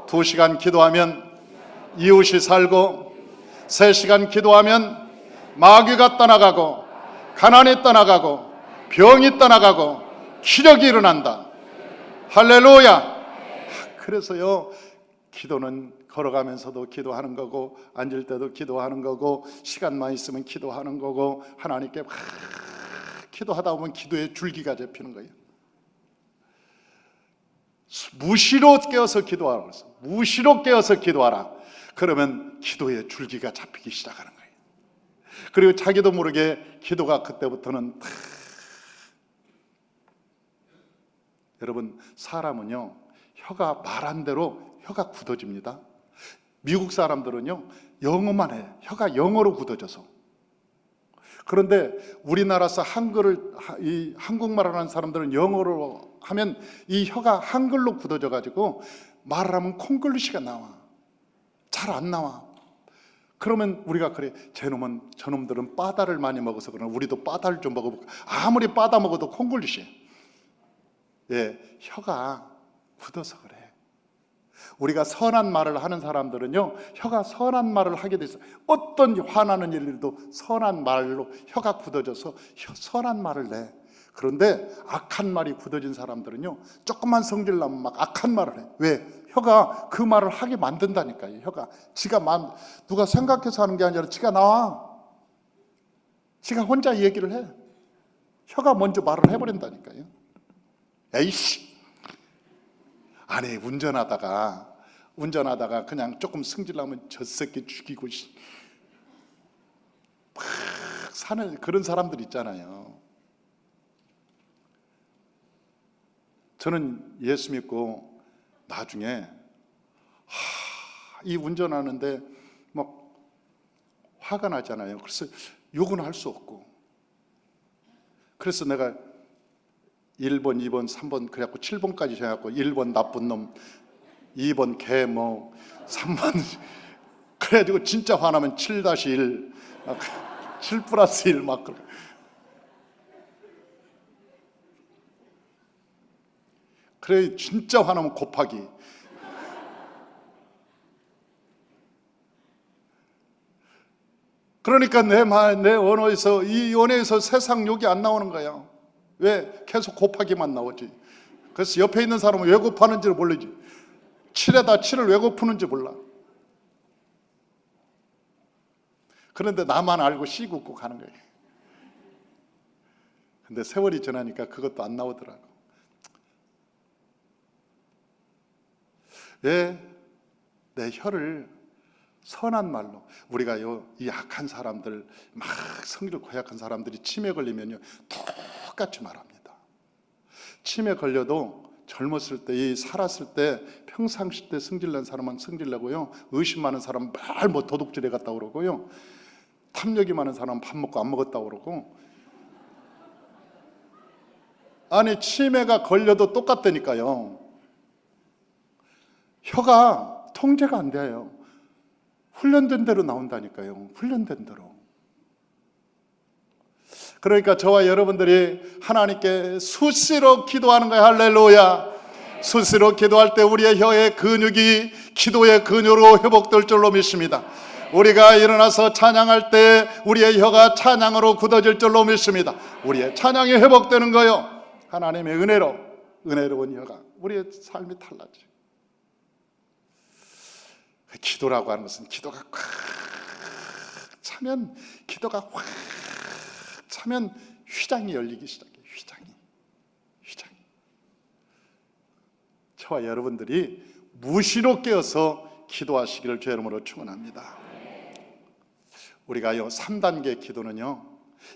2시간 기도하면 이웃이 살고, 3시간 기도하면 마귀가 떠나가고, 가난이 떠나가고, 병이 떠나가고, 기적이 일어난다. 할렐루야. 그래서요, 기도는 걸어가면서도 기도하는 거고, 앉을 때도 기도하는 거고, 시간만 있으면 기도하는 거고, 하나님께 막 기도하다 보면 기도의 줄기가 잡히는 거예요. 무시로 깨어서 기도하라 그랬어. 무시로 깨어서 기도하라. 그러면 기도의 줄기가 잡히기 시작하는 거예요. 그리고 자기도 모르게 기도가 그때부터는 여러분, 사람은요, 혀가 말한 대로 혀가 굳어집니다. 미국 사람들은요, 영어만 해. 혀가 영어로 굳어져서. 그런데 우리나라에서 한국말 하는 사람들은 영어로 하면 이 혀가 한글로 굳어져 가지고 말을 하면 콩글리시가 나와. 잘 안 나와. 그러면 우리가 그래, 저놈들은 바다를 많이 먹어서 그러나 우리도 바다를 좀 먹어볼까. 아무리 바다 먹어도 콩글리시. 예, 혀가 굳어서 그래. 우리가 선한 말을 하는 사람들은요, 혀가 선한 말을 하게 돼 있어요. 어떤 화나는 일도 선한 말로 혀가 굳어져서 선한 말을 내. 그런데 악한 말이 굳어진 사람들은요, 조금만 성질 나면 막 악한 말을 해. 왜? 혀가 그 말을 하게 만든다니까요. 혀가 누가 생각해서 하는 게 아니라 지가 나와. 지가 혼자 얘기를 해. 혀가 먼저 말을 해버린다니까요. 에이씨, 아니 운전하다가 그냥 조금 승질나면 저 새끼 죽이고 막 사는 그런 사람들 있잖아요. 저는 예수 믿고 나중에 이 운전하는데 막 화가 나잖아요. 그래서 욕은 할 수 없고, 그래서 내가 1번, 2번, 3번 그래갖고 7번까지 정해갖고 1번 나쁜 놈, 2번 개, 3번 그래가지고 진짜 화나면 7-1, 7 플러스 1 막 그래 진짜 화나면 곱하기. 그러니까 내 언어에서, 이 언어에서 세상 욕이 안 나오는 거야. 왜? 계속 곱하기만 나오지. 그래서 옆에 있는 사람은 왜 곱하는지를 모르지. 7에다 7을 왜 곱하는지 몰라. 그런데 나만 알고 씩 웃고 가는 거예요. 근데 세월이 지나니까 그것도 안 나오더라고. 왜? 내 혀를 선한 말로, 우리가요, 이 약한 사람들, 막 성질 고약한 사람들이 치매 걸리면요, 똑같이 말합니다. 치매 걸려도 젊었을 때, 이 살았을 때, 평상시 때 성질낸 사람은 성질내고요, 의심 많은 사람은 말 뭐 도둑질해 갔다 그러고요, 탐욕이 많은 사람은 밥 먹고 안 먹었다 그러고. 아니, 치매가 걸려도 똑같다니까요. 혀가 통제가 안 돼요. 훈련된 대로 나온다니까요. 훈련된 대로. 그러니까 저와 여러분들이 하나님께 수시로 기도하는 거예요. 할렐루야. 수시로 기도할 때 우리의 혀의 근육이 기도의 근육으로 회복될 줄로 믿습니다. 우리가 일어나서 찬양할 때 우리의 혀가 찬양으로 굳어질 줄로 믿습니다. 우리의 찬양이 회복되는 거요. 하나님의 은혜로운 혀가 우리의 삶이 달라져. 기도라고 하는 것은 기도가 꽉 차면, 기도가 확 차면 휘장이 열리기 시작해요. 휘장이. 저와 여러분들이 무시로 깨어서 기도하시기를 주의 이름으로 축원합니다. 우리가요 3단계 기도는요,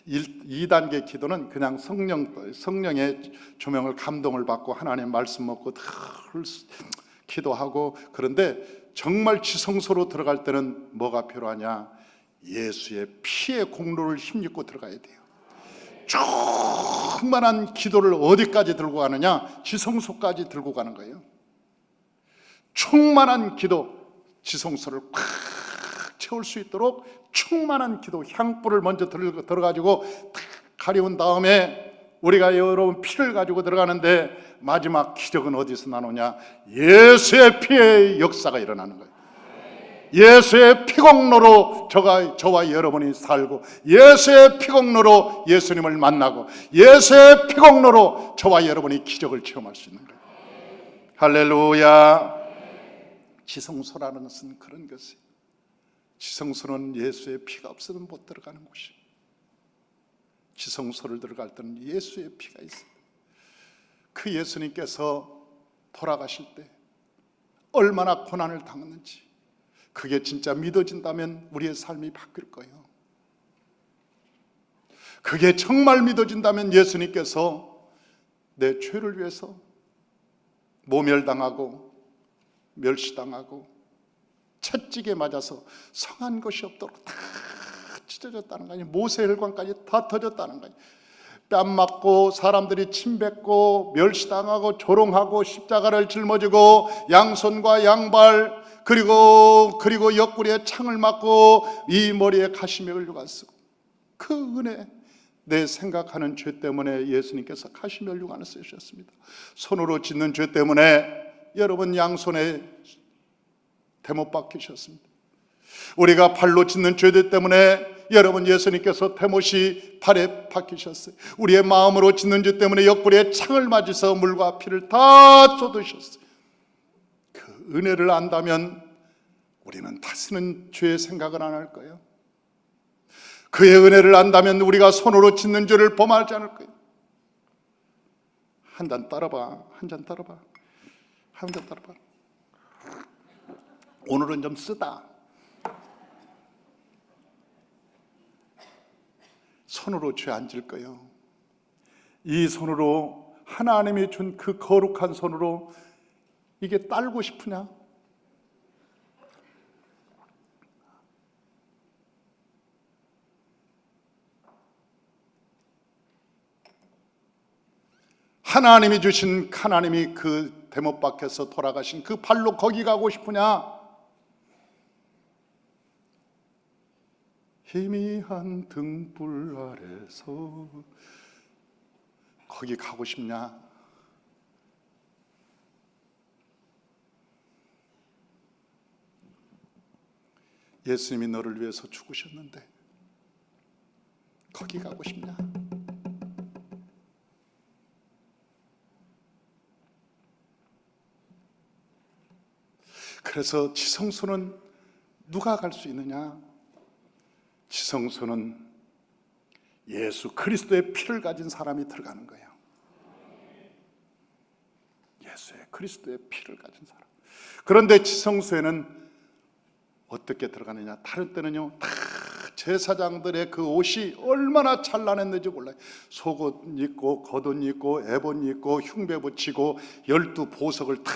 2단계 기도는 그냥 성령의 조명을, 감동을 받고 하나님 말씀 먹고 기도하고. 그런데 정말 지성소로 들어갈 때는 뭐가 필요하냐? 예수의 피의 공로를 힘입고 들어가야 돼요. 충만한 기도를 어디까지 들고 가느냐? 지성소까지 들고 가는 거예요. 충만한 기도, 지성소를 꽉 채울 수 있도록 충만한 기도, 향불을 먼저 들어가지고 탁 가려운 다음에 우리가 여러분 피를 가지고 들어가는데, 마지막 기적은 어디서 나오냐? 예수의 피의 역사가 일어나는 거예요. 예수의 피공로로 저와 여러분이 살고, 예수의 피공로로 예수님을 만나고, 예수의 피공로로 저와 여러분이 기적을 체험할 수 있는 거예요. 할렐루야. 지성소라는 것은 그런 것이에요. 지성소는 예수의 피가 없으면 못 들어가는 곳이에요. 지성소를 들어갈 때는 예수의 피가 있어요. 그 예수님께서 돌아가실 때 얼마나 고난을 당했는지, 그게 진짜 믿어진다면 우리의 삶이 바뀔 거예요. 그게 정말 믿어진다면 예수님께서 내 죄를 위해서 모멸당하고 멸시당하고 채찍에 맞아서 성한 것이 없도록 다 찢어졌다는 거 아니에요. 모세혈관까지 다 터졌다는 거예요. 뺨 맞고 사람들이 침뱉고 멸시당하고 조롱하고 십자가를 짊어지고 양손과 양발 그리고 옆구리에 창을 맞고 이 머리에 가시맥을 누가 쓰고, 그 은혜, 내 생각하는 죄 때문에 예수님께서 가시면류관을 쓰셨습니다. 손으로 짓는 죄 때문에 여러분 양손에 대못 박히셨습니다. 우리가 발로 짓는 죄들 때문에 여러분 예수님께서 대못이 발에 박히셨어요. 우리의 마음으로 짓는 죄 때문에 옆구리에 창을 맞으셔서 물과 피를 다 쏟으셨어요. 그 은혜를 안다면 우리는 다시는 죄의 생각을 안 할 거예요. 그의 은혜를 안다면 우리가 손으로 짓는 죄를 범하지 않을 거예요. 한 잔 따라봐. 오늘은 좀 쓰다. 손으로 죄 안 질 거예요. 이 손으로, 하나님이 준 그 거룩한 손으로 이게 딸고 싶으냐? 하나님이 주신, 하나님이 그 대못 박혀서 돌아가신 그 발로 거기 가고 싶으냐? 희미한 등불 아래서 거기 가고 싶냐? 예수님이 너를 위해서 죽으셨는데 거기 가고 싶냐? 그래서 지성소는 누가 갈 수 있느냐? 지성소는 예수 그리스도의 피를 가진 사람이 들어가는 거예요. 예수의 그리스도의 피를 가진 사람. 그런데 지성소에는 어떻게 들어가느냐? 다른 때는요, 다 제사장들의 그 옷이 얼마나 찬란했는지 몰라요. 속옷 입고 겉옷 입고 에봇 입고 흉배 붙이고 12보석을 탁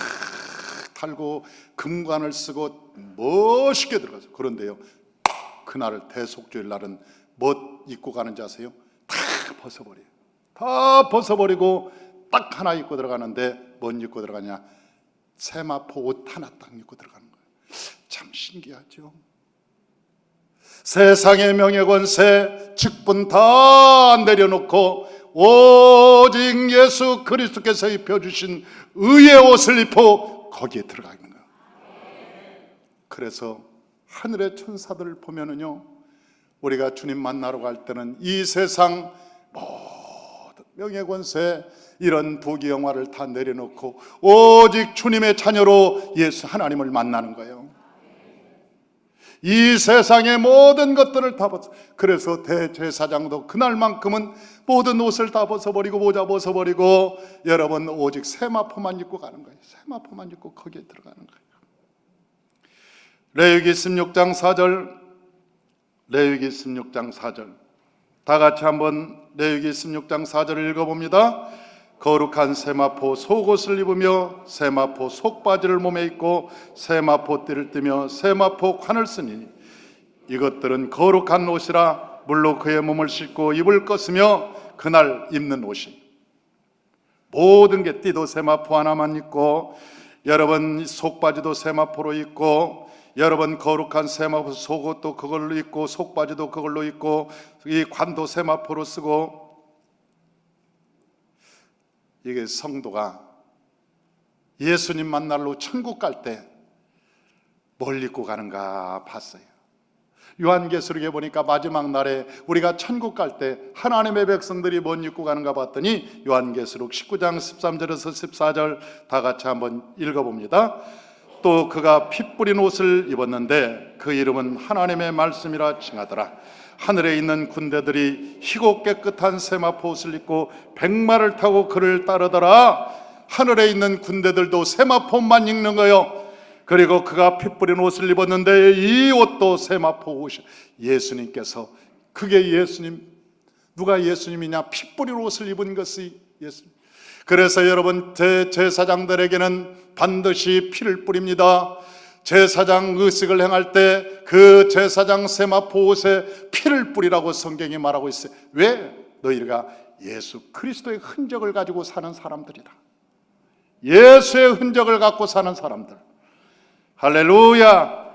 달고 금관을 쓰고 멋있게 들어가서. 그런데요, 그날 대속주일 날은 뭐 입고 가는지 아세요? 다 벗어버려요. 다 벗어버리고 딱 하나 입고 들어가는데 뭔 입고 들어가냐? 세마포 옷 하나 딱 입고 들어가는 거예요. 참 신기하죠. 세상의 명예권세 직분 다 내려놓고 오직 예수 그리스도께서 입혀주신 의의 옷을 입고 거기에 들어가는 거예요. 그래서 하늘의 천사들을 보면은요, 우리가 주님 만나러 갈 때는 이 세상 모든 명예권세 이런 부귀영화를 다 내려놓고 오직 주님의 자녀로 예수 하나님을 만나는 거예요. 이 세상의 모든 것들을 다 벗어. 그래서 대제사장도 그날만큼은 모든 옷을 다 벗어버리고 모자 벗어버리고 여러분 오직 세마포만 입고 가는 거예요. 세마포만 입고 거기에 들어가는 거예요. 레위기 16장 4절, 레위기 16장 4절, 다 같이 한번 레위기 16장 4절을 읽어봅니다. 거룩한 세마포 속옷을 입으며 세마포 속바지를 몸에 입고 세마포 띠를 띠며 세마포 관을 쓰니 이것들은 거룩한 옷이라 물로 그의 몸을 씻고 입을 껐으며 그날 입는 옷이 모든 게 띠도 세마포 하나만 입고 여러분 속바지도 세마포로 입고 여러분 거룩한 세마포 속옷도 그걸로 입고 속바지도 그걸로 입고 이 관도 세마포로 쓰고. 이게 성도가 예수님 만나러 천국 갈 때 뭘 입고 가는가 봤어요. 요한계시록에 보니까 마지막 날에 우리가 천국 갈 때 하나님의 백성들이 뭘 입고 가는가 봤더니 요한계시록 19장 13절에서 14절 다 같이 한번 읽어봅니다. 또 그가 피 뿌린 옷을 입었는데 그 이름은 하나님의 말씀이라 칭하더라. 하늘에 있는 군대들이 희고 깨끗한 세마포 옷을 입고 백마를 타고 그를 따르더라. 하늘에 있는 군대들도 세마포만 입는 거예요. 그리고 그가 피 뿌린 옷을 입었는데 이 옷도 세마포 옷이 예수님께서 그게 예수님. 누가 예수님이냐? 피 뿌린 옷을 입은 것이 예수님. 그래서 여러분 제사장들에게는 반드시 피를 뿌립니다. 제사장 의식을 행할 때 그 제사장 세마포 옷에 피를 뿌리라고 성경이 말하고 있어요. 왜? 너희가 예수 그리스도의 흔적을 가지고 사는 사람들이다. 예수의 흔적을 갖고 사는 사람들. 할렐루야.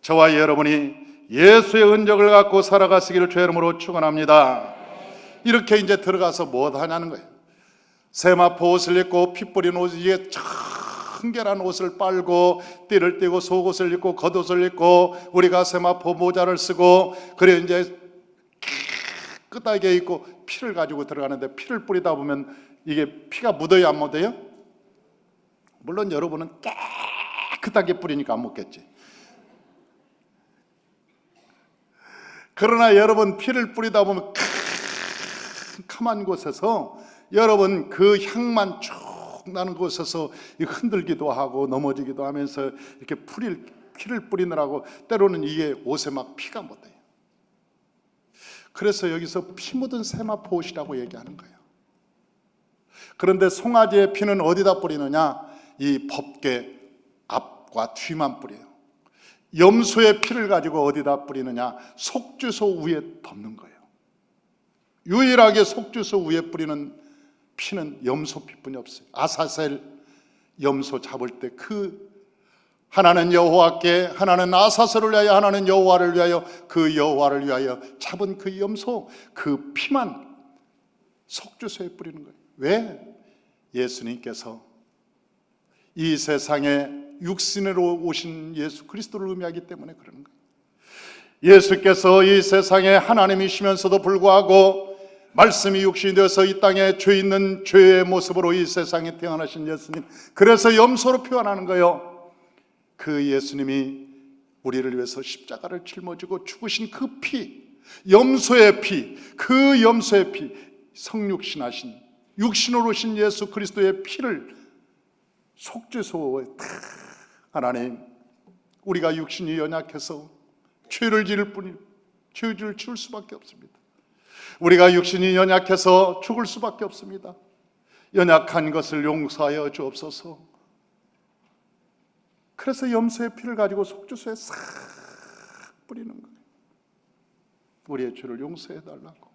저와 여러분이 예수의 흔적을 갖고 살아가시기를 주의 이름으로 축원합니다. 이렇게 이제 들어가서 뭐 하냐는 거예요. 세마포 옷을 입고 피 뿌린 옷에 청결한 옷을 빨고 띠를 띠고 속옷을 입고 겉옷을 입고 우리가 세마포 모자를 쓰고 그래 이제 깨끗하게 입고 피를 가지고 들어가는데 피를 뿌리다 보면 이게 피가 묻어요, 안 묻어요? 물론 여러분은 깨끗하게 뿌리니까 안 묻겠지. 그러나 여러분 피를 뿌리다 보면 캄캄한 곳에서 여러분 그 향만 쭉 나는 곳에서 흔들기도 하고 넘어지기도 하면서 이렇게 피를 뿌리느라고 때로는 이게 옷에 막 피가 묻어요. 그래서 여기서 피 묻은 세마포 옷이라고 얘기하는 거예요. 그런데 송아지의 피는 어디다 뿌리느냐? 이 법궤 앞과 뒤만 뿌려요. 염소의 피를 가지고 어디다 뿌리느냐? 속죄소 위에 덮는 거예요. 유일하게 속죄소 위에 뿌리는 피는 염소 피뿐이 없어요. 아사셀 염소 잡을 때 그 하나는 여호와께, 하나는 아사셀을 위하여, 하나는 여호와를 위하여, 그 여호와를 위하여 잡은 그 염소 그 피만 속죄소에 뿌리는 거예요. 왜? 예수님께서 이 세상에 육신으로 오신 예수 그리스도를 의미하기 때문에 그러는 거예요. 예수께서 이 세상에 하나님이시면서도 불구하고 말씀이 육신이 되어서 이 땅에 죄 있는 죄의 모습으로 이 세상에 태어나신 예수님, 그래서 염소로 표현하는 거예요. 그 예수님이 우리를 위해서 십자가를 짊어지고 죽으신 그 피, 염소의 피, 그 염소의 피, 성육신하신 육신으로 오신 예수 그리스도의 피를 속죄소에 하나님, 우리가 육신이 연약해서 죄를 지을 뿐이고 죄를 지을 수밖에 없습니다. 우리가 육신이 연약해서 죽을 수밖에 없습니다. 연약한 것을 용서하여 주옵소서. 그래서 염소의 피를 가지고 속죄소에 싹 뿌리는 거예요. 우리의 죄를 용서해 달라고.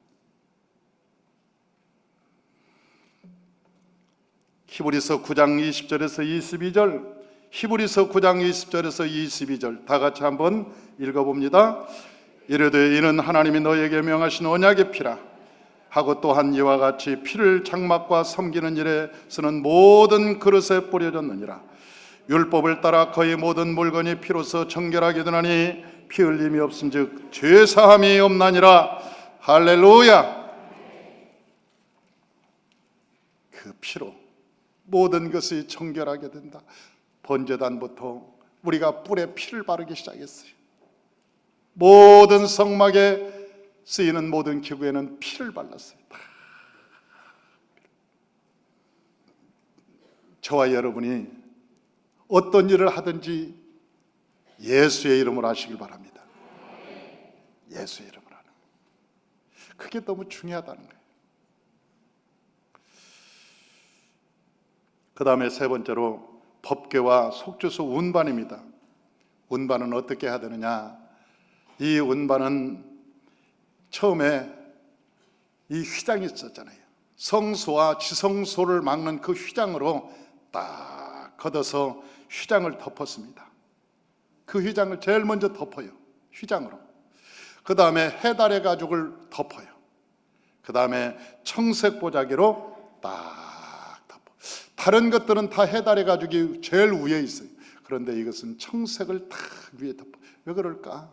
히브리서 9장 20절에서 22절, 히브리서 9장 20절에서 22절 다 같이 한번 읽어봅니다. 이르되 이는 하나님이 너에게 명하신 언약의 피라 하고 또한 이와 같이 피를 장막과 섬기는 일에 쓰는 모든 그릇에 뿌려졌느니라. 율법을 따라 거의 모든 물건이 피로서 정결하게 되나니 피 흘림이 없은즉 죄 사함이 없나니라. 할렐루야. 그 피로 모든 것이 정결하게 된다. 번제단부터 우리가 뿔에 피를 바르기 시작했어요. 모든 성막에 쓰이는 모든 기구에는 피를 발랐어요. 저와 여러분이 어떤 일을 하든지 예수의 이름으로 하시길 바랍니다. 예수의 이름으로 하는 거예요. 그게 너무 중요하다는 거예요. 그 다음에 세 번째로 법궤와 속죄소 운반입니다. 운반은 어떻게 해야 되느냐? 이 운반은 처음에 이 휘장이 있었잖아요. 성소와 지성소를 막는 그 휘장으로 딱 걷어서 휘장을 덮었습니다. 그 휘장을 제일 먼저 덮어요. 휘장으로. 그 다음에 해달의 가죽을 덮어요. 그 다음에 청색 보자기로 딱 덮어. 다른 것들은 다 해달의 가죽이 제일 위에 있어요. 그런데 이것은 청색을 딱 위에 덮어. 왜 그럴까?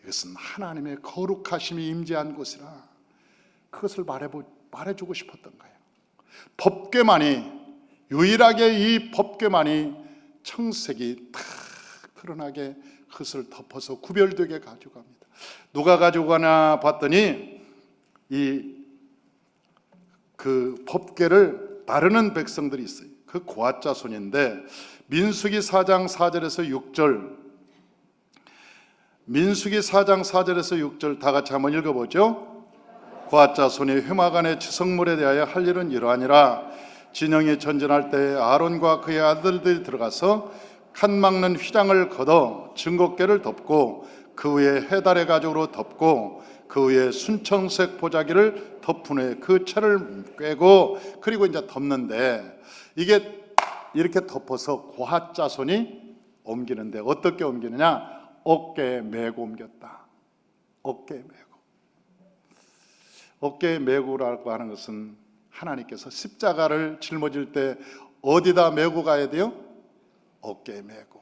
이것은 하나님의 거룩하심이 임재한 곳이라 그것을 말해주고 싶었던 거예요. 법궤만이, 유일하게 이 법궤만이 청색이 탁 드러나게 그것을 덮어서 구별되게 가지고 갑니다. 누가 가지고 가나 봤더니 그 법궤를 따르는 백성들이 있어요. 그 고앗 자손인데 민수기 4장 4절에서 6절, 민수기 4장 4절에서 6절 다 같이 한번 읽어보죠. 고앗 자손이 회막안의 지성물에 대하여 할 일은 이러하니라. 진영이 전진할 때 아론과 그의 아들들이 들어가서 칸 막는 휘장을 걷어 증거궤를 덮고 그 위에 해달의 가죽으로 덮고 그 위에 순청색 보자기를 덮은 후에 그 채를 꿰고 그리고 이제 덮는데, 이게 이렇게 덮어서 고앗 자손이 옮기는데 어떻게 옮기느냐? 어깨에 메고 옮겼다. 어깨에 메고. 어깨에 메고라고 하는 것은 하나님께서 십자가를 짊어질 때 어디다 메고 가야 돼요? 어깨에 메고.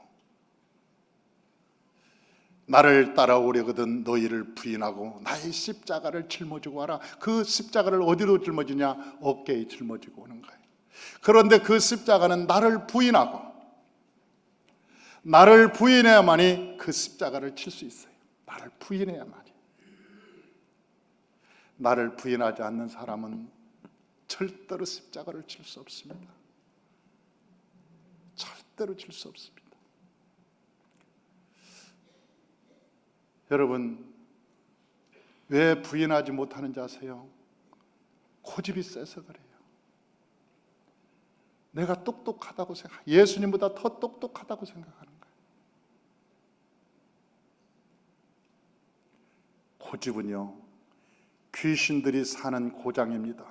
나를 따라오려거든 너희를 부인하고 나의 십자가를 짊어지고 와라. 그 십자가를 어디로 짊어지냐? 어깨에 짊어지고 오는 거예요. 그런데 그 십자가는 나를 부인하고, 나를 부인해야만이 그 십자가를 칠 수 있어요. 나를 부인해야만이. 나를 부인하지 않는 사람은 절대로 십자가를 칠 수 없습니다. 절대로 칠 수 없습니다. 여러분, 왜 부인하지 못하는지 아세요? 고집이 세서 그래요. 내가 똑똑하다고 생각, 예수님보다 더 똑똑하다고 생각하는 거예요. 고집은요, 귀신들이 사는 고장입니다.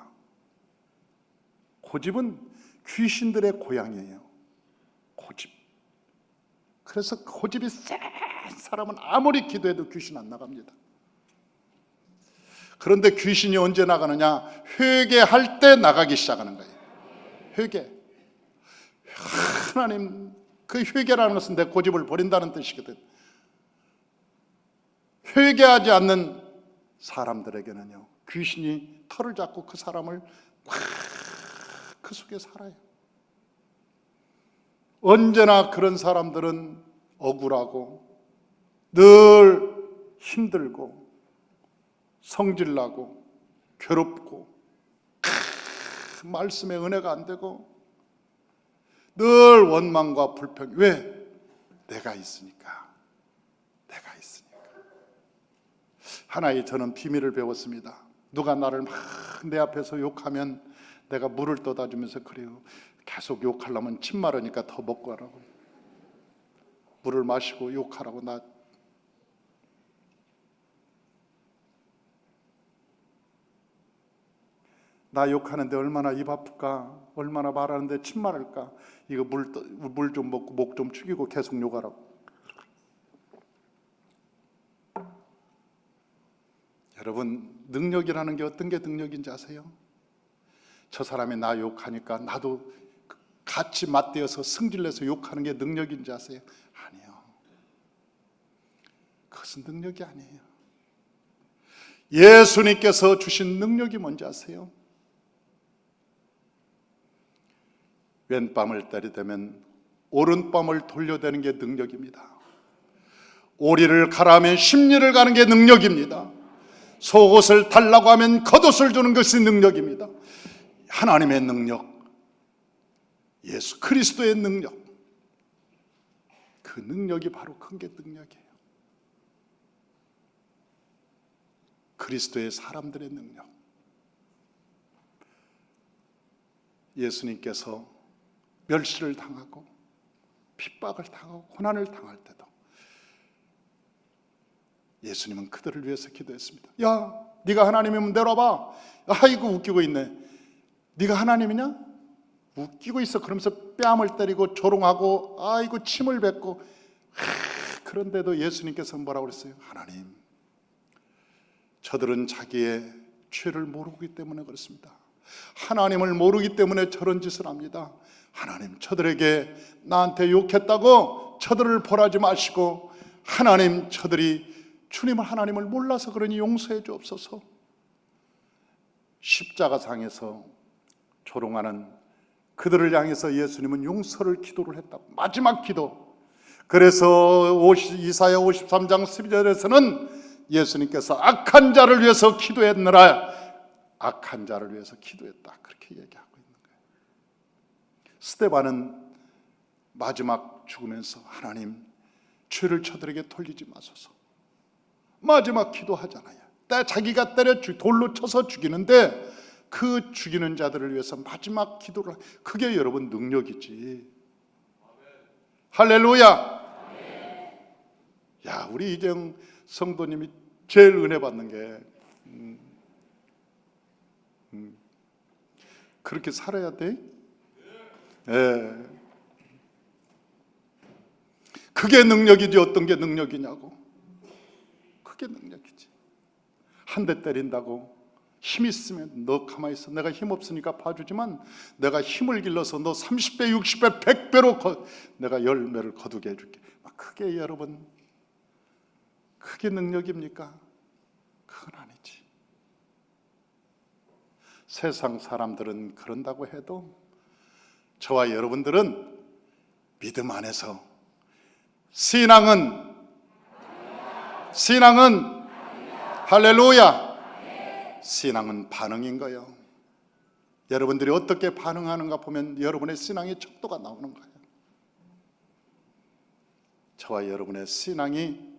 고집은 귀신들의 고향이에요. 고집. 그래서 고집이 센 사람은 아무리 기도해도 귀신 안 나갑니다. 그런데 귀신이 언제 나가느냐? 회개할 때 나가기 시작하는 거예요. 회개. 하나님, 그 회개라는 것은 내 고집을 버린다는 뜻이거든. 회개하지 않는 사람들에게는요, 귀신이 털을 잡고 그 사람을 꽉 그 속에 살아요. 언제나 그런 사람들은 억울하고 늘 힘들고 성질나고 괴롭고 말씀에 은혜가 안 되고 늘 원망과 불평. 왜? 내가 있으니까. 내가 있으니까. 하나의 저는 비밀을 배웠습니다. 누가 나를 막 내 앞에서 욕하면 내가 물을 떠다 주면서 그래요. 계속 욕하려면 침 마르니까 더 먹고 하라고. 물을 마시고 욕하라고. 나 욕하는데 얼마나 입 아플까? 얼마나 말하는데 침 마를까? 이거 물 좀 먹고 목 좀 축이고 계속 욕하라고. 여러분, 능력이라는 게 어떤 게 능력인지 아세요? 저 사람이 나 욕하니까 나도 같이 맞대어서 승질내서 욕하는 게 능력인지 아세요? 아니요. 그것은 능력이 아니에요. 예수님께서 주신 능력이 뭔지 아세요? 왼뺨을 때리되면 오른뺨을 돌려대는 게 능력입니다. 오리를 가라하면 십리를 가는 게 능력입니다. 속옷을 달라고 하면 겉옷을 주는 것이 능력입니다. 하나님의 능력, 예수 그리스도의 능력, 그 능력이 바로 큰 게 능력이에요. 그리스도의 사람들의 능력. 예수님께서 멸시를 당하고 핍박을 당하고 고난을 당할 때도 예수님은 그들을 위해서 기도했습니다. 야, 네가 하나님이면 내려와봐. 아이고 웃기고 있네. 네가 하나님이냐? 웃기고 있어. 그러면서 뺨을 때리고 조롱하고 아이고 침을 뱉고. 그런데도 예수님께서 뭐라고 그랬어요? 하나님, 저들은 자기의 죄를 모르기 때문에 그렇습니다. 하나님을 모르기 때문에 저런 짓을 합니다. 하나님, 저들에게 나한테 욕했다고 저들을 벌하지 마시고, 하나님, 저들이 주님을 하나님을 몰라서 그러니 용서해 주옵소서. 십자가상에서 조롱하는 그들을 향해서 예수님은 용서를 기도를 했다고. 마지막 기도. 그래서 이사야 53장 12절에서는 예수님께서 악한 자를 위해서 기도했느라 악한 자를 위해서 기도했다, 그렇게 얘기하고 있는 거예요. 스데반은 마지막 죽으면서 하나님, 죄를 저들에게 돌리지 마소서. 마지막 기도하잖아요. 자기가 돌로 쳐서 죽이는데 그 죽이는 자들을 위해서 마지막 기도를. 그게 여러분 능력이지. 할렐루야. 야, 우리 이재영 성도님이 제일 은혜 받는 게 그렇게 살아야 돼? 네. 그게 능력이지 어떤 게 능력이냐고. 그게 능력이지. 한 대 때린다고 힘 있으면 너 가만히 있어. 내가 힘 없으니까 봐주지만 내가 힘을 길러서 너 30배, 60배, 100배로 내가 열매를 거두게 해줄게. 그게 여러분, 그게 능력입니까? 그건 아니지. 세상 사람들은 그런다고 해도 저와 여러분들은 믿음 안에서 신앙은 할렐루야. 신앙은 반응인 거예요. 여러분들이 어떻게 반응하는가 보면 여러분의 신앙의 척도가 나오는 거예요. 저와 여러분의 신앙이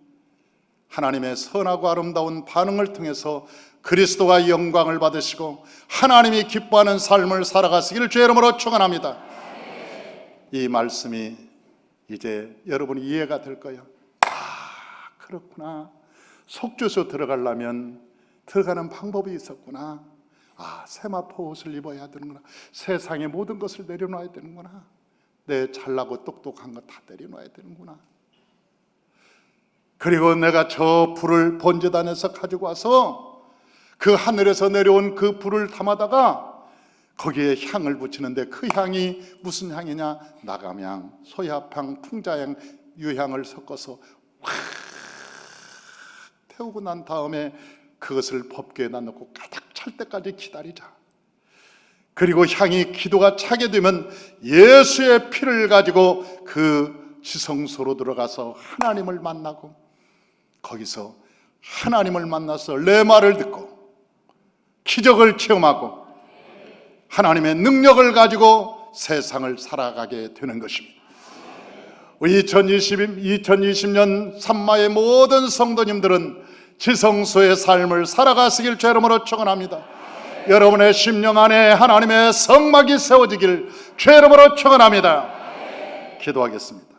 하나님의 선하고 아름다운 반응을 통해서 그리스도가 영광을 받으시고 하나님이 기뻐하는 삶을 살아가시기를 주의 이름으로 축원합니다. 이 말씀이 이제 여러분이 이해가 될 거예요. 그렇구나. 속죄소 들어가려면 들어가는 방법이 있었구나. 세마포 옷을 입어야 되는구나. 세상의 모든 것을 내려놔야 되는구나. 내 잘나고 똑똑한 거 다 내려놔야 되는구나. 그리고 내가 저 불을 번제단에서 가지고 와서 그 하늘에서 내려온 그 불을 담아다가 거기에 향을 붙이는데 그 향이 무슨 향이냐? 나감향, 소야향, 풍자향, 유향을 섞어서 확 태우고 난 다음에 그것을 법궤에다 넣고 가득 찰 때까지 기다리자. 그리고 향이 기도가 차게 되면 예수의 피를 가지고 그 지성소로 들어가서 하나님을 만나고, 거기서 하나님을 만나서 내 말을 듣고 기적을 체험하고 하나님의 능력을 가지고 세상을 살아가게 되는 것입니다. 2020년 산마의 모든 성도님들은 지성소의 삶을 살아가시길 주 이름으로 축원합니다. 여러분의 심령 안에 하나님의 성막이 세워지길 주 이름으로 축원합니다. 기도하겠습니다.